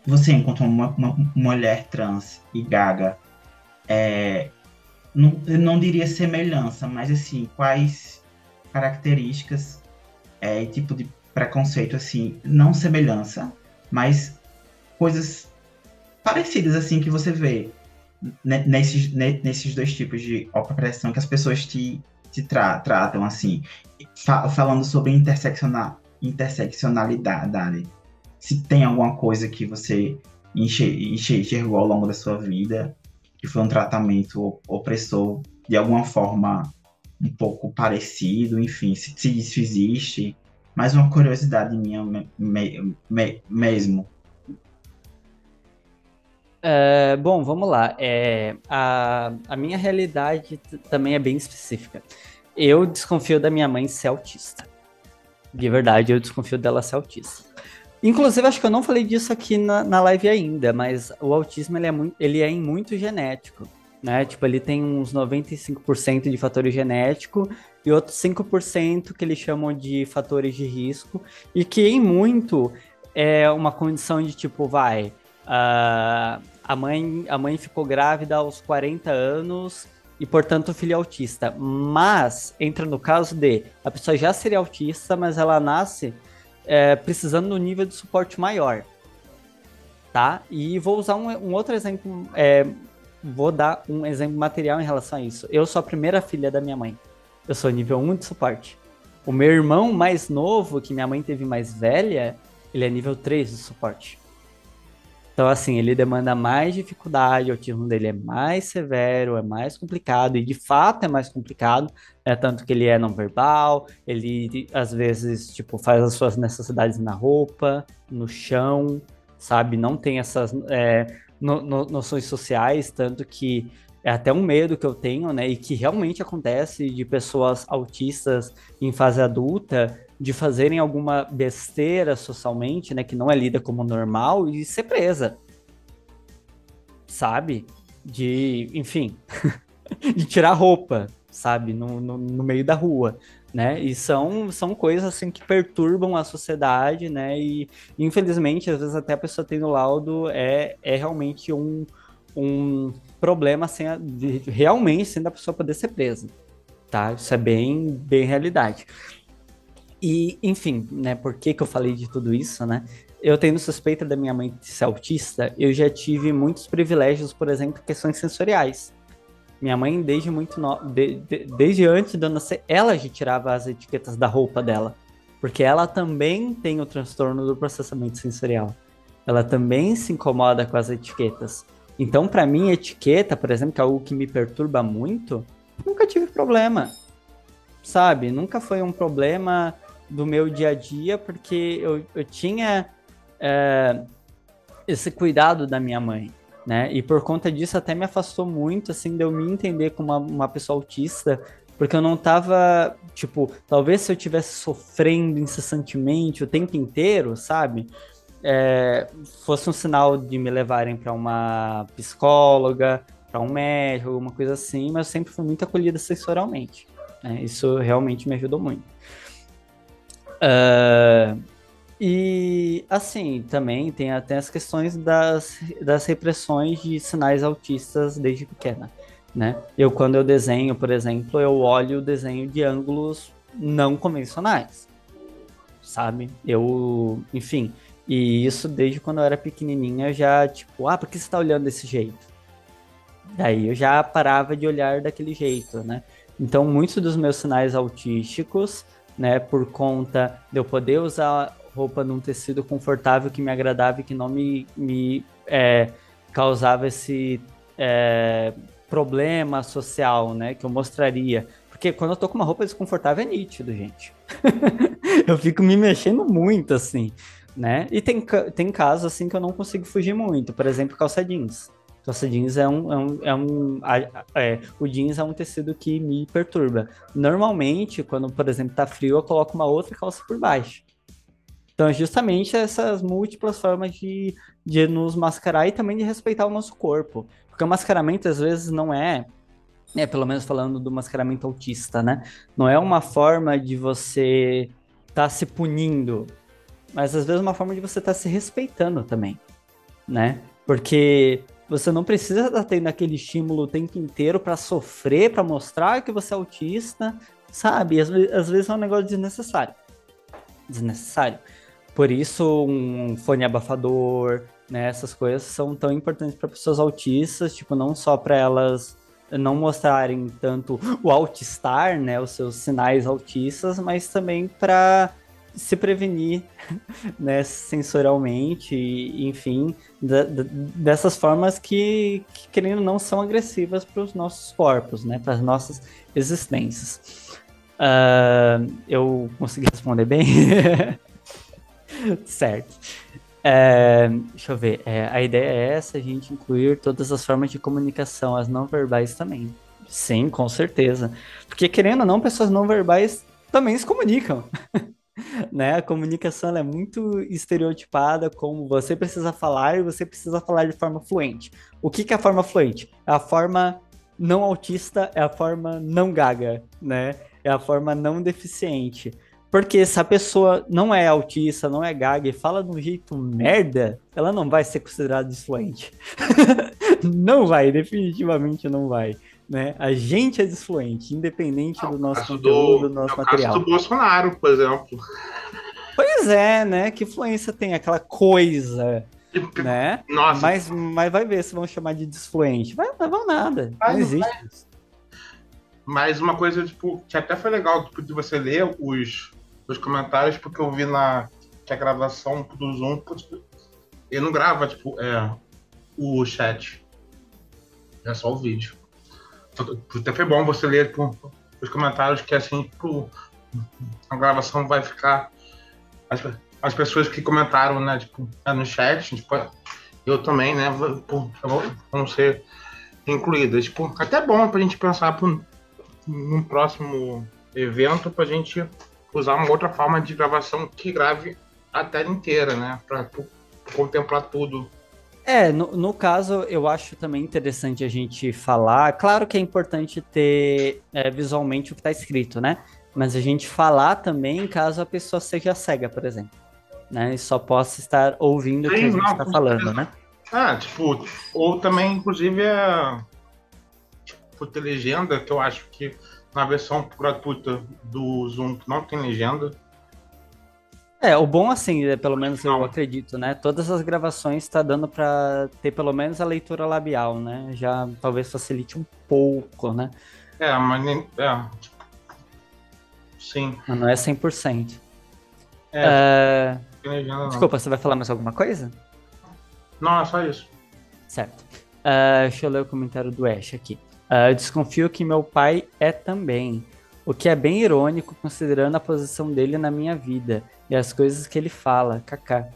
Você, enquanto uma mulher trans e gaga, eu não diria semelhança, mas, assim, quais características e tipo de preconceito, assim, não semelhança, mas coisas parecidas, assim, que você vê nesses dois tipos de opressão que as pessoas te tratam, assim, falando sobre interseccionalidade. Se tem alguma coisa que você enxergou ao longo da sua vida, que foi um tratamento opressor, de alguma forma um pouco parecido, enfim, se isso existe. Mais uma curiosidade minha mesmo. Bom, vamos lá. A minha realidade também é bem específica. Eu desconfio da minha mãe ser autista. De verdade, eu desconfio dela ser autista. Inclusive, acho que eu não falei disso aqui na live ainda, mas o autismo ele é muito genético, né? Tipo, ele tem uns 95% de fatores genéticos e outros 5% que eles chamam de fatores de risco, e que em muito é uma condição de tipo, a mãe ficou grávida aos 40 anos e, portanto, o filho é autista. Mas entra no caso de a pessoa já seria autista, mas ela nasce precisando de um nível de suporte maior, tá? E vou usar um outro exemplo, vou dar um exemplo material em relação a isso. Eu sou a primeira filha da minha mãe. Eu sou nível 1 de suporte. O meu irmão mais novo, que minha mãe teve mais velha, ele é nível 3 de suporte. Então, assim, ele demanda mais dificuldade, o autismo dele é mais severo, é mais complicado, e de fato é mais complicado, tanto que ele é não verbal, ele às vezes, tipo, faz as suas necessidades na roupa, no chão, sabe? Não tem essas noções sociais, tanto que é até um medo que eu tenho, né? E que realmente acontece de pessoas autistas em fase adulta de fazerem alguma besteira socialmente, né, que não é lida como normal e ser presa, sabe? Enfim, de tirar roupa, sabe? No meio da rua, né? E são coisas, assim, que perturbam a sociedade, né? E, infelizmente, às vezes até a pessoa tendo laudo é realmente um problema, assim, realmente, sem a pessoa poder ser presa, tá? Isso é bem realidade. E, enfim, né, por que eu falei de tudo isso, né? Eu tendo suspeita da minha mãe ser autista, eu já tive muitos privilégios, por exemplo, questões sensoriais. Minha mãe, desde antes de eu nascer, ela já tirava as etiquetas da roupa dela, porque ela também tem o transtorno do processamento sensorial. Ela também se incomoda com as etiquetas. Então, para mim, etiqueta, por exemplo, que é algo que me perturba muito, nunca tive problema, sabe? Nunca foi um problema do meu dia a dia, porque eu tinha esse cuidado da minha mãe, né? E por conta disso até me afastou muito, assim, de eu me entender como uma pessoa autista, porque eu não tava, tipo, talvez se eu estivesse sofrendo incessantemente o tempo inteiro, sabe? Fosse um sinal de me levarem para uma psicóloga, para um médico, alguma coisa assim, mas eu sempre fui muito acolhida sensorialmente, né? Isso realmente me ajudou muito. E, assim, também tem até as questões das repressões de sinais autistas desde pequena, né? Quando eu desenho, por exemplo, eu olho o desenho de ângulos não convencionais, sabe? Enfim, e isso desde quando eu era pequenininha, eu já, tipo, por que você tá olhando desse jeito? Daí eu já parava de olhar daquele jeito, né? Então, muitos dos meus sinais autísticos, né, por conta de eu poder usar roupa num tecido confortável que me agradava e que não me causava esse problema social, né, que eu mostraria. Porque quando eu tô com uma roupa desconfortável é nítido, gente. Eu fico me mexendo muito, assim, né? E tem casos, assim, que eu não consigo fugir muito. Por exemplo, calça jeans. Calça jeans o jeans é um tecido que me perturba. Normalmente, quando, por exemplo, tá frio, eu coloco uma outra calça por baixo. Então, é justamente essas múltiplas formas de nos mascarar e também de respeitar o nosso corpo. Porque o mascaramento, às vezes, não é, pelo menos falando do mascaramento autista, né? Não é uma forma de você estar se punindo, mas às vezes é uma forma de você estar se respeitando também, né? Porque você não precisa estar tendo aquele estímulo o tempo inteiro para sofrer, para mostrar que você é autista, sabe? Às vezes é um negócio desnecessário. Desnecessário. Por isso, um fone abafador, né? Essas coisas são tão importantes para pessoas autistas, tipo, não só para elas não mostrarem tanto o autistar, né? Os seus sinais autistas, mas também para se prevenir, né, sensorialmente, enfim, dessas formas que, querendo ou não, são agressivas para os nossos corpos, né, para as nossas existências. Eu consegui responder bem? Certo. Deixa eu ver. A ideia é essa, a gente incluir todas as formas de comunicação, as não verbais também. Sim, com certeza. Porque, querendo ou não, pessoas não verbais também se comunicam. Né? A comunicação ela é muito estereotipada como você precisa falar e você precisa falar de forma fluente. O que é a forma fluente? É a forma não autista, é a forma não gaga, né? É a forma não deficiente. Porque se a pessoa não é autista, não é gaga e fala de um jeito merda, ela não vai ser considerada desfluente. Não vai, definitivamente não vai. Né? A gente é desfluente, independente do nosso conteúdo, do nosso material. É o caso do Bolsonaro, por exemplo. Pois é, né? Que influência tem aquela coisa, né? Nossa. Mas vai ver se vão chamar de desfluente. Não vão nada, não existe isso. Mas uma coisa, tipo, que até foi legal tipo, de você ler os comentários, porque eu vi que a gravação do Zoom, ele não grava, tipo, o chat. É só o vídeo. Até foi bom você ler tipo, os comentários que assim, tipo, a gravação vai ficar. As pessoas que comentaram, né, tipo, no chat, tipo, eu também, né, vão ser incluídas. Tipo, até bom pra gente pensar num próximo evento pra gente usar uma outra forma de gravação que grave a tela inteira, né, pra contemplar tudo. No caso, eu acho também interessante a gente falar. Claro que é importante ter visualmente o que está escrito, né? Mas a gente falar também caso a pessoa seja cega, por exemplo. Né? E só possa estar ouvindo o que a gente está falando, né? Tipo, ou também, inclusive, ter legenda, que eu acho que na versão gratuita do Zoom não tem legenda. O bom assim, pelo menos eu acredito, né? Todas as gravações tá dando para ter pelo menos a leitura labial, né? Já talvez facilite um pouco, né? Sim. Mas não é 100%. Desculpa, você vai falar mais alguma coisa? Não, é só isso. Certo. Deixa eu ler o comentário do Ash aqui. Desconfio que meu pai é também. O que é bem irônico considerando a posição dele na minha vida e as coisas que ele fala, kaká.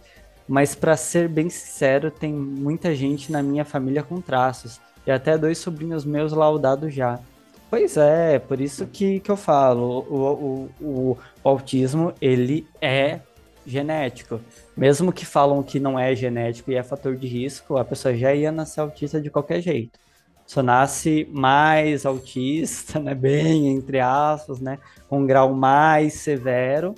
Mas para ser bem sincero, tem muita gente na minha família com traços e até 2 sobrinhos meus laudados já. Pois é, por isso que eu falo, o autismo, ele é genético. Mesmo que falam que não é genético e é fator de risco, a pessoa já ia nascer autista de qualquer jeito. Só nasce mais autista, né, bem entre aspas, né, com um grau mais severo,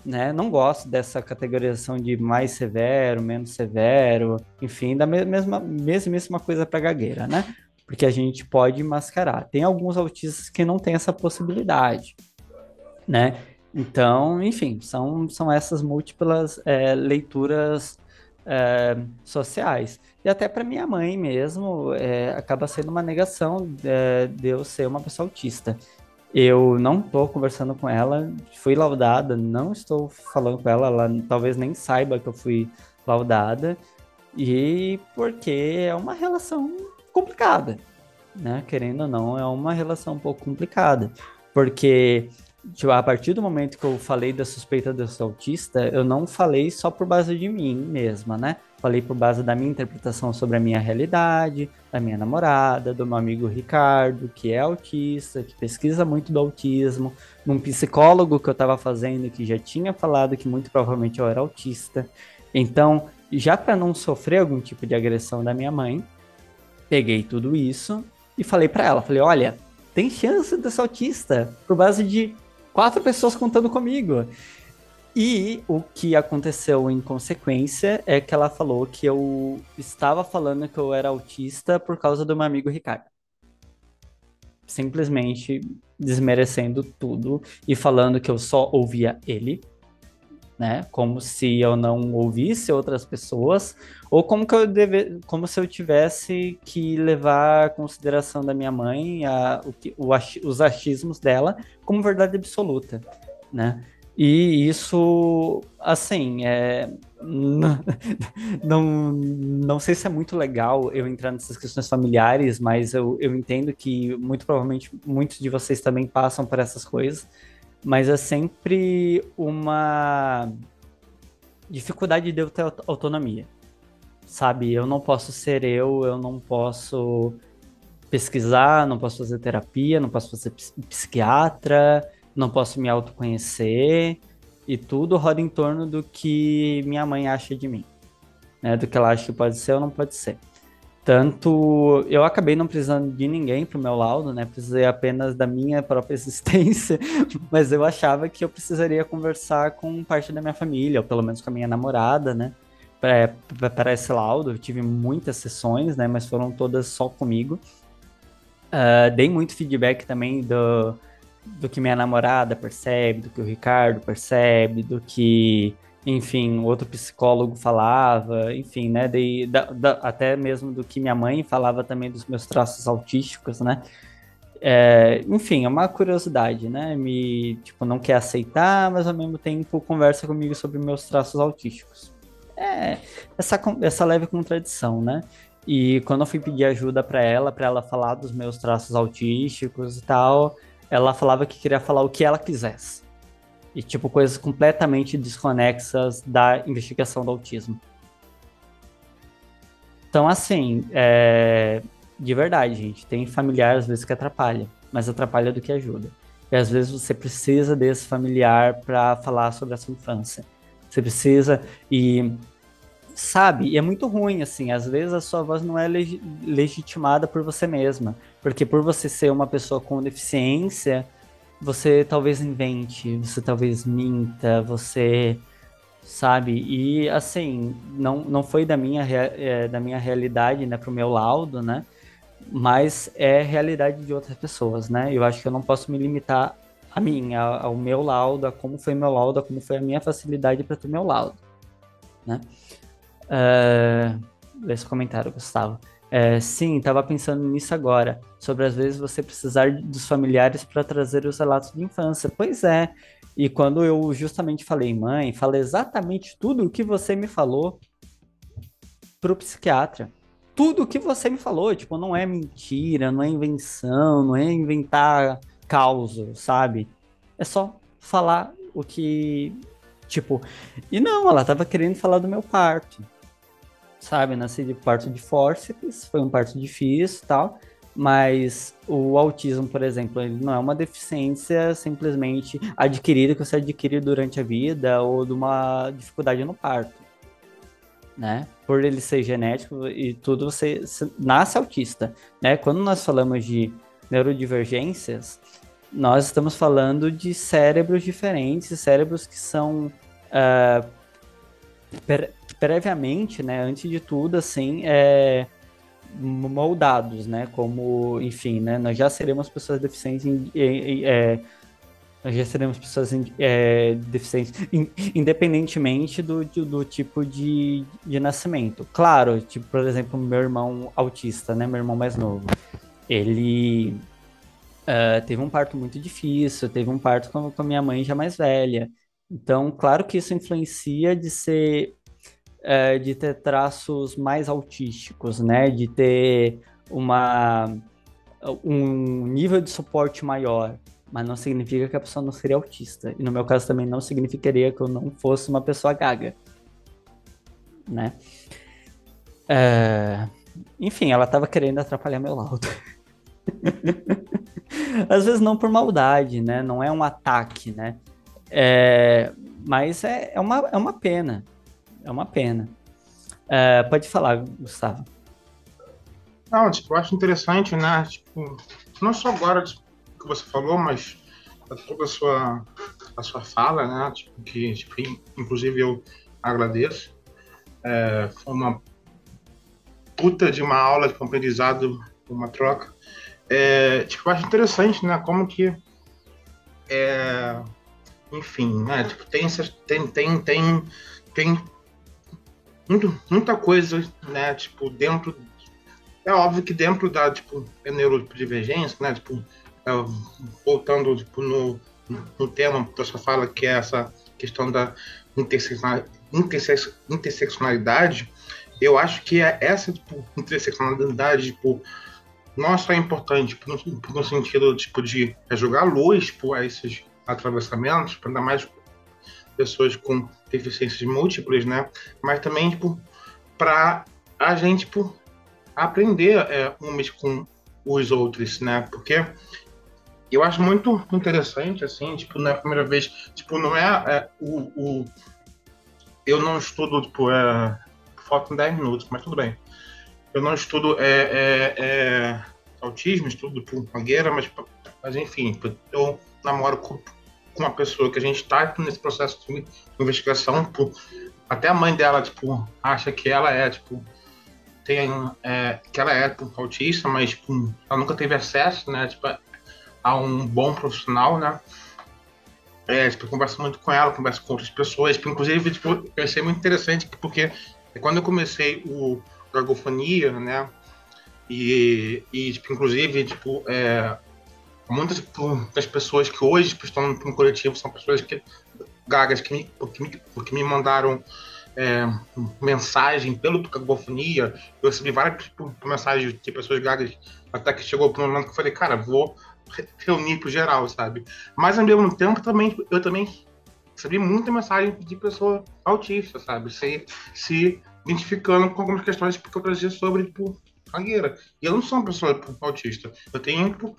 né, não gosto dessa categorização de mais severo, menos severo, enfim, da mesma coisa para gagueira, né, porque a gente pode mascarar. Tem alguns autistas que não têm essa possibilidade, né, então, enfim, são essas múltiplas leituras sociais. E até para minha mãe mesmo, acaba sendo uma negação de eu ser uma pessoa autista. Eu não estou conversando com ela, fui laudada, não estou falando com ela, ela talvez nem saiba que eu fui laudada, e porque é uma relação complicada, né? Querendo ou não, é uma relação um pouco complicada, porque tipo, a partir do momento que eu falei da suspeita de eu ser autista, eu não falei só por base de mim mesma, né? falei por base da minha interpretação sobre a minha realidade, da minha namorada, do meu amigo Ricardo, que é autista, que pesquisa muito do autismo, num psicólogo que eu estava fazendo que já tinha falado que muito provavelmente eu era autista. Então, já para não sofrer algum tipo de agressão da minha mãe, peguei tudo isso e falei para ela, falei, olha, tem chance de ser autista, por base de 4 pessoas contando comigo. E o que aconteceu em consequência é que ela falou que eu estava falando que eu era autista por causa do meu amigo Ricardo. Simplesmente desmerecendo tudo e falando que eu só ouvia ele, né? Como se eu não ouvisse outras pessoas, ou como se eu tivesse que levar a consideração da minha mãe, os achismos dela, como verdade absoluta, né? E isso, assim, não sei se é muito legal eu entrar nessas questões familiares, mas eu entendo que muito provavelmente muitos de vocês também passam por essas coisas, mas é sempre uma dificuldade de eu ter autonomia, sabe? Eu não posso ser eu não posso pesquisar, não posso fazer terapia, não posso fazer psiquiatra, não posso me autoconhecer, e tudo roda em torno do que minha mãe acha de mim, né? Do que ela acha que pode ser ou não pode ser. Tanto eu acabei não precisando de ninguém pro meu laudo, né? Precisei apenas da minha própria existência, mas eu achava que eu precisaria conversar com parte da minha família, ou pelo menos com a minha namorada, né? Para esse laudo. Eu tive muitas sessões, né? Mas foram todas só comigo. Dei muito feedback também do que minha namorada percebe, do que o Ricardo percebe, do que, enfim, outro psicólogo falava, enfim, né, até mesmo do que minha mãe falava também dos meus traços autísticos, né, enfim, é uma curiosidade, né, tipo, não quer aceitar, mas ao mesmo tempo conversa comigo sobre meus traços autísticos. Essa leve contradição, né. E quando eu fui pedir ajuda para ela falar dos meus traços autísticos e tal, ela falava que queria falar o que ela quisesse. E, tipo, coisas completamente desconexas da investigação do autismo. Então, assim, de verdade, gente, tem familiar às vezes que atrapalha, mas atrapalha do que ajuda. E às vezes você precisa desse familiar para falar sobre a sua infância. Você precisa, e sabe, e é muito ruim, assim, às vezes a sua voz não é legitimada por você mesma, porque por você ser uma pessoa com deficiência, você talvez invente, você talvez minta, você, sabe, e assim, não foi da minha realidade, né, pro meu laudo, né, mas é realidade de outras pessoas, né, eu acho que eu não posso me limitar a mim, ao meu laudo, a como foi meu laudo, a como foi a minha facilidade para ter meu laudo, né. Lê esse comentário, Gustavo. Sim, estava pensando nisso agora, sobre às vezes você precisar dos familiares para trazer os relatos de infância. Pois é, e quando eu justamente falei, mãe, fala exatamente tudo o que você me falou pro psiquiatra. Tudo o que você me falou, tipo, não é mentira, não é invenção, não é inventar causa, sabe? É só falar o que, tipo, e não, ela tava querendo falar do meu parto. Sabe, nasci de parto de fórceps, foi um parto difícil e tal, mas o autismo, por exemplo, ele não é uma deficiência simplesmente adquirida que você adquire durante a vida ou de uma dificuldade no parto, né? Por ele ser genético e tudo, você nasce autista, né? Quando nós falamos de neurodivergências, nós estamos falando de cérebros diferentes, cérebros que são previamente, né, antes de tudo, assim, moldados, né, como, enfim, né, nós já seremos pessoas deficientes, nós já seremos pessoas deficientes, independentemente do tipo de nascimento. Claro, tipo, por exemplo, meu irmão autista, né, meu irmão mais novo, ele teve um parto muito difícil, teve um parto com a minha mãe já mais velha. Então, claro que isso influencia de ter traços mais autísticos, né? De ter um nível de suporte maior, mas não significa que a pessoa não seria autista. E no meu caso também não significaria que eu não fosse uma pessoa gaga, né? É, enfim, ela tava querendo atrapalhar meu laudo. Às vezes não por maldade, né? Não é um ataque, né? Mas é uma pena. É uma pena. Pode falar, Gustavo. Não, tipo, eu acho interessante, né? Tipo, não só agora tipo, que você falou, mas toda a sua fala, né? Tipo, que, tipo, inclusive eu agradeço. Foi uma puta de uma aula de aprendizado, uma troca. Tipo, eu acho interessante, né? Como que, enfim, né? Tipo, tem muita coisa, né? Tipo, dentro. É óbvio que dentro da, tipo, neurodivergência, né? Tipo, é, voltando, tipo, no tema da sua fala, que é essa questão da interseccionalidade, eu acho que essa, tipo, interseccionalidade, tipo, não só é importante tipo, no sentido tipo, de jogar luz tipo, a esses atravessamentos, ainda mais pessoas com deficiências múltiplas, né? Mas também tipo, para a gente tipo, aprender uns com os outros, né? Porque eu acho muito interessante, assim, tipo, na primeira vez, tipo, não eu não estudo, tipo, faltam 10 minutos, mas tudo bem. Eu não estudo autismo, estudo por Mangueira, mas enfim, eu namoro com uma pessoa que a gente está nesse processo de investigação, até a mãe dela, tipo, acha que ela é, tipo, que ela é tipo, autista, mas tipo, ela nunca teve acesso, né, tipo, a um bom profissional, né? Tipo, eu converso muito com ela, converso com outras pessoas, tipo, inclusive, tipo, eu achei muito interessante porque quando eu comecei o Gagofonia, né, tipo, inclusive, tipo, muitas tipo, das pessoas que hoje tipo, estão no coletivo são pessoas gagas porque me mandaram mensagem pelo Cacofonia. Eu recebi várias tipo, mensagens de pessoas gagas, até que chegou para um momento que eu falei, cara, vou reunir pro geral, sabe? Mas ao mesmo tempo também eu também recebi muita mensagem de pessoa autista, sabe? Se identificando com algumas questões que eu trazia sobre tipo, Mangueira. E eu não sou uma pessoa tipo, autista. Eu tenho tipo,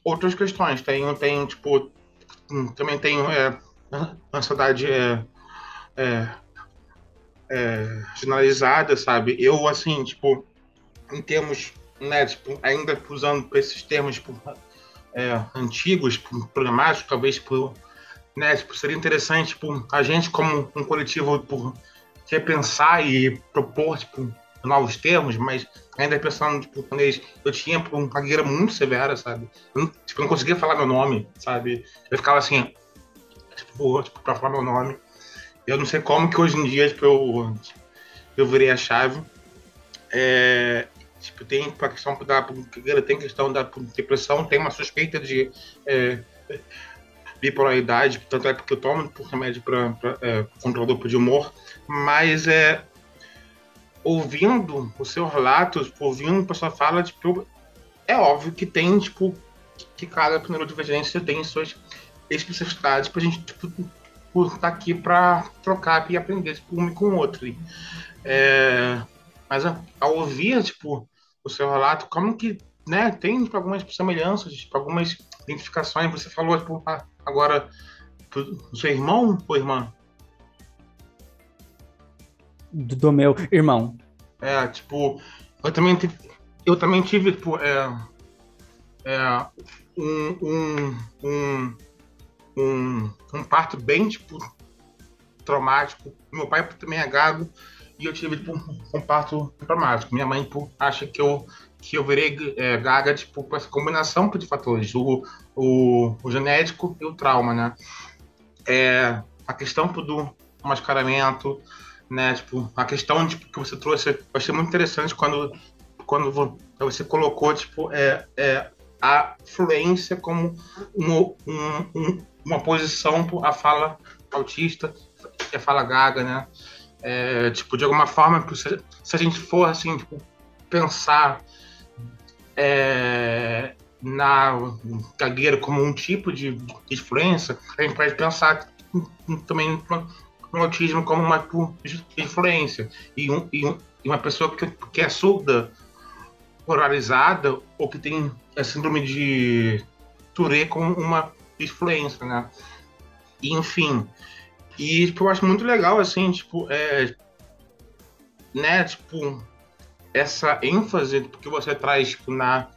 outras questões. Tenho tipo, também tenho ansiedade é, generalizada, sabe? Eu, assim, tipo, em termos, né, tipo, ainda usando esses termos tipo, antigos, tipo, problemáticos, talvez, tipo, né, tipo, seria interessante, tipo, a gente como um coletivo, tipo, repensar e propor, tipo, novos termos, mas ainda pensando, tipo, quando eu tinha tipo, uma gagueira muito severa, sabe? Eu não conseguia falar meu nome, sabe? Eu ficava assim, tipo, pra falar meu nome. Eu não sei como que hoje em dia, tipo, eu virei a chave. Tipo, tem a questão da gagueira, tem questão da depressão, tem uma suspeita de bipolaridade, tanto é porque eu tomo remédio para controlador de humor, mas ouvindo o seu relato, tipo, ouvindo a sua fala, tipo, é óbvio que tem, tipo, que cada neurodivergência tem suas especificidades pra gente, tipo, estar aqui para trocar e aprender, tipo, um com o outro. Mas ao ouvir, tipo, o seu relato, como que, né, tem tipo, algumas semelhanças, tipo, algumas identificações, você falou, tipo, agora do seu irmão ou irmã? Do meu irmão. Tipo, eu também, eu também tive, tipo, um, um, um, um parto bem, tipo, traumático. Meu pai também é gago e eu tive, tipo, um parto traumático. Minha mãe, tipo, acha que eu virei gaga, tipo, com essa combinação de fatores, o genético e o trauma, né? A questão do mascaramento, né? Tipo, a questão tipo, que você trouxe, eu achei muito interessante quando você colocou, tipo, a fluência como uma posição à fala autista, a fala gaga, né? Tipo, de alguma forma, se a gente for, assim, tipo, pensar na gagueira como um tipo de influência, a gente pode pensar também no autismo como uma influência. e uma pessoa que é surda, polarizada, ou que tem a síndrome de Tourette como uma influência, né? E, enfim, e tipo, eu acho muito legal, assim, tipo, né, tipo, essa ênfase que você traz, tipo, na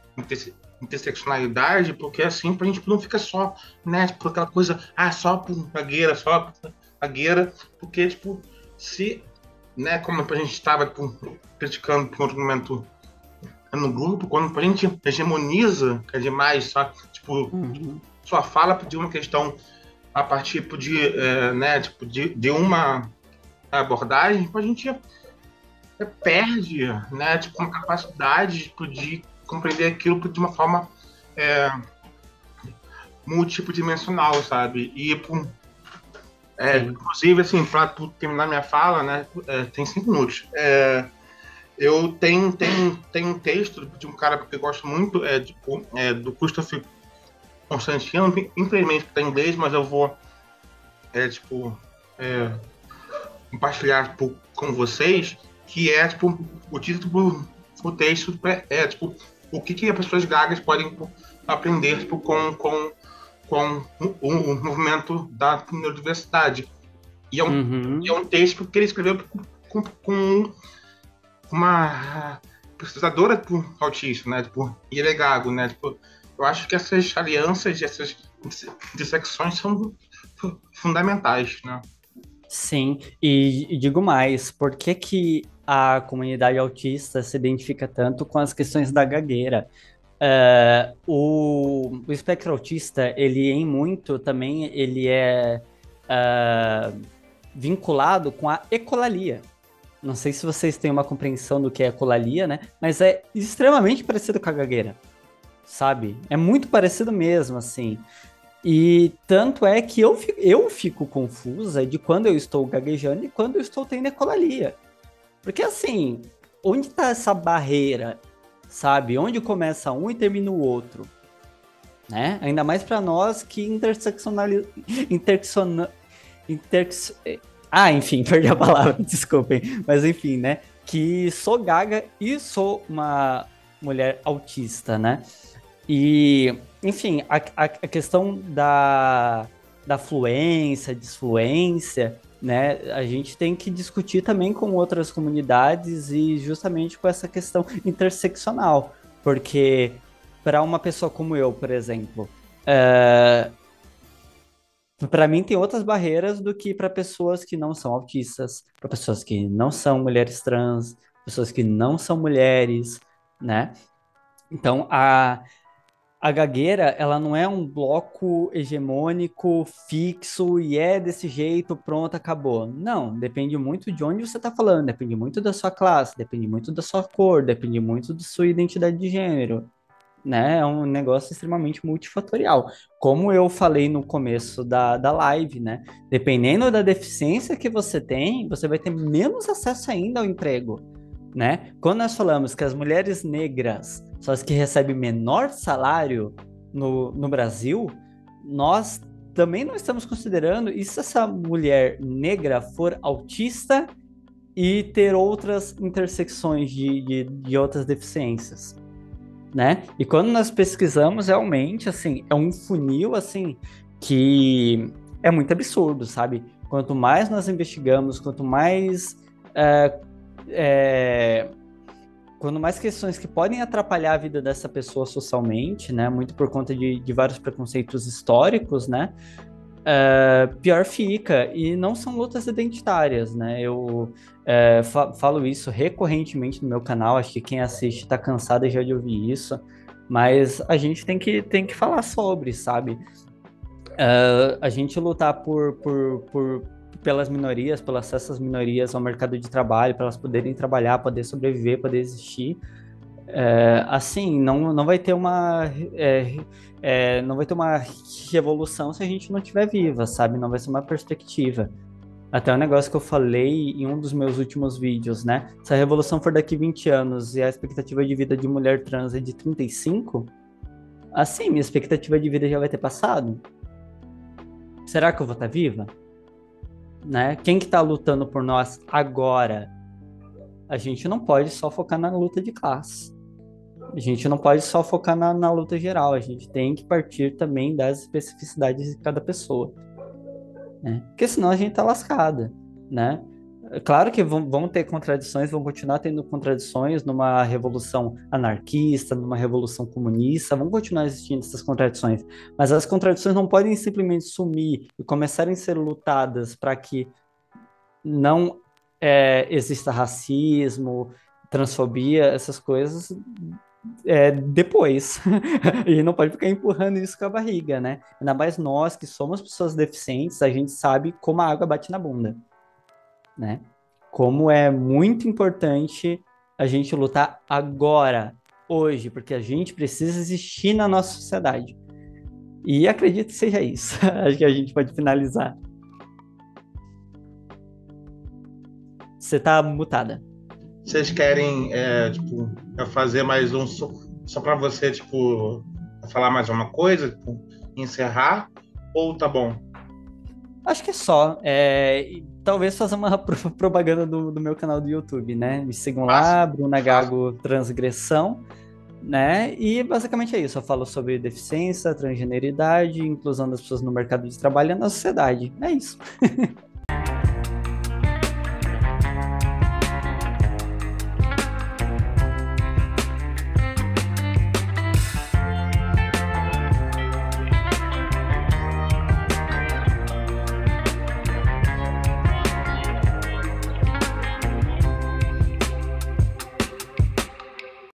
interseccionalidade, porque assim, pra gente tipo, não fica só, né, tipo, aquela coisa, só por gagueira, só por gagueira, porque, tipo, se, né, como a gente estava tipo, criticando em outro momento no grupo, quando a gente hegemoniza, que é demais, só, tipo, sua fala de uma questão a partir tipo, né, tipo, de uma abordagem, tipo, a gente perde, né, tipo, uma capacidade tipo, de compreender aquilo de uma forma multidimensional, sabe? E, inclusive, assim, para terminar minha fala, né, tem 5 minutos. Eu tenho um texto de um cara que eu gosto muito, do Christopher Constantino, infelizmente está em inglês, mas eu vou compartilhar tipo, com vocês, que é tipo o título do texto tipo o que as pessoas gagas podem tipo, aprender tipo, com o movimento da neurodiversidade. E é um texto que ele escreveu com uma pesquisadora tipo, autista, né? Tipo, e ele é gago, né? Tipo, eu acho que essas alianças, essas intersecções são fundamentais, né? Sim, e digo mais, por que que a comunidade autista se identifica tanto com as questões da gagueira? O espectro autista, ele em muito também, ele é vinculado com a ecolalia. Não sei se vocês têm uma compreensão do que é ecolalia, né? Mas é extremamente parecido com a gagueira, sabe? É muito parecido mesmo, assim. E tanto é que eu fico confusa de quando eu estou gaguejando e quando eu estou tendo ecolalia. Porque assim, onde está essa barreira, sabe? Onde começa um e termina o outro, né? Ainda mais para nós que enfim, perdi a palavra, desculpem. Mas enfim, né? Que sou gaga e sou uma mulher autista, né? E, enfim, a questão da fluência, disfluência, né? A gente tem que discutir também com outras comunidades e justamente com essa questão interseccional. Porque para uma pessoa como eu, por exemplo, para mim tem outras barreiras do que para pessoas que não são autistas, para pessoas que não são mulheres trans, pessoas que não são mulheres, né? Então, a gagueira, ela não é um bloco hegemônico, fixo, e é desse jeito, pronto, acabou. Não, depende muito de onde você está falando, depende muito da sua classe, depende muito da sua cor, depende muito da sua identidade de gênero, né? É um negócio extremamente multifatorial. Como eu falei no começo da live, né? Dependendo da deficiência que você tem, você vai ter menos acesso ainda ao emprego, né? Quando nós falamos que as mulheres negras são as que recebem menor salário no Brasil, nós também não estamos considerando, e se essa mulher negra for autista e ter outras intersecções de outras deficiências, né? E quando nós pesquisamos, realmente, assim, é um funil, assim, que é muito absurdo, sabe? Quanto mais nós investigamos, quanto mais quando mais questões que podem atrapalhar a vida dessa pessoa socialmente, né, muito por conta de vários preconceitos históricos, né, pior fica. E não são lutas identitárias, né, eu falo isso recorrentemente no meu canal, acho que quem assiste tá cansado já de ouvir isso, mas a gente tem que falar sobre, sabe? A gente lutar pelas minorias, pelo acesso às minorias ao mercado de trabalho, para elas poderem trabalhar, poder sobreviver, poder existir. Assim, não vai ter não vai ter uma revolução se a gente não estiver viva, sabe? Não vai ser uma perspectiva. Até um negócio que eu falei em um dos meus últimos vídeos, né? Se a revolução for daqui 20 anos e a expectativa de vida de mulher trans é de 35, assim, minha expectativa de vida já vai ter passado. Será que eu vou estar viva? Né? Quem que tá lutando por nós agora? a gente não pode só focar na luta de classe. A gente não pode só focar na luta geral, a gente tem que partir também das especificidades de cada pessoa, né? Porque senão a gente tá lascada, né? É claro que vão ter contradições, vão continuar tendo contradições numa revolução anarquista, numa revolução comunista, vão continuar existindo essas contradições, mas as contradições não podem simplesmente sumir e começarem a ser lutadas para que não exista racismo, transfobia, essas coisas depois. E não pode ficar empurrando isso com a barriga, né? Ainda mais nós que somos pessoas deficientes, a gente sabe como a água bate na bunda, né? Como é muito importante a gente lutar agora, hoje, porque a gente precisa existir na nossa sociedade. E acredito que seja isso. Acho que a gente pode finalizar. Você tá mutada. Vocês querem, tipo, eu fazer mais um só para você, tipo, falar mais uma coisa, tipo, encerrar? Ou tá bom? Acho que é só. E talvez fazer uma propaganda do meu canal do YouTube, né? Me sigam lá, Bruna Gago Transgressão, né? E basicamente é isso. Eu falo sobre deficiência, transgeneridade, inclusão das pessoas no mercado de trabalho e na sociedade. É isso.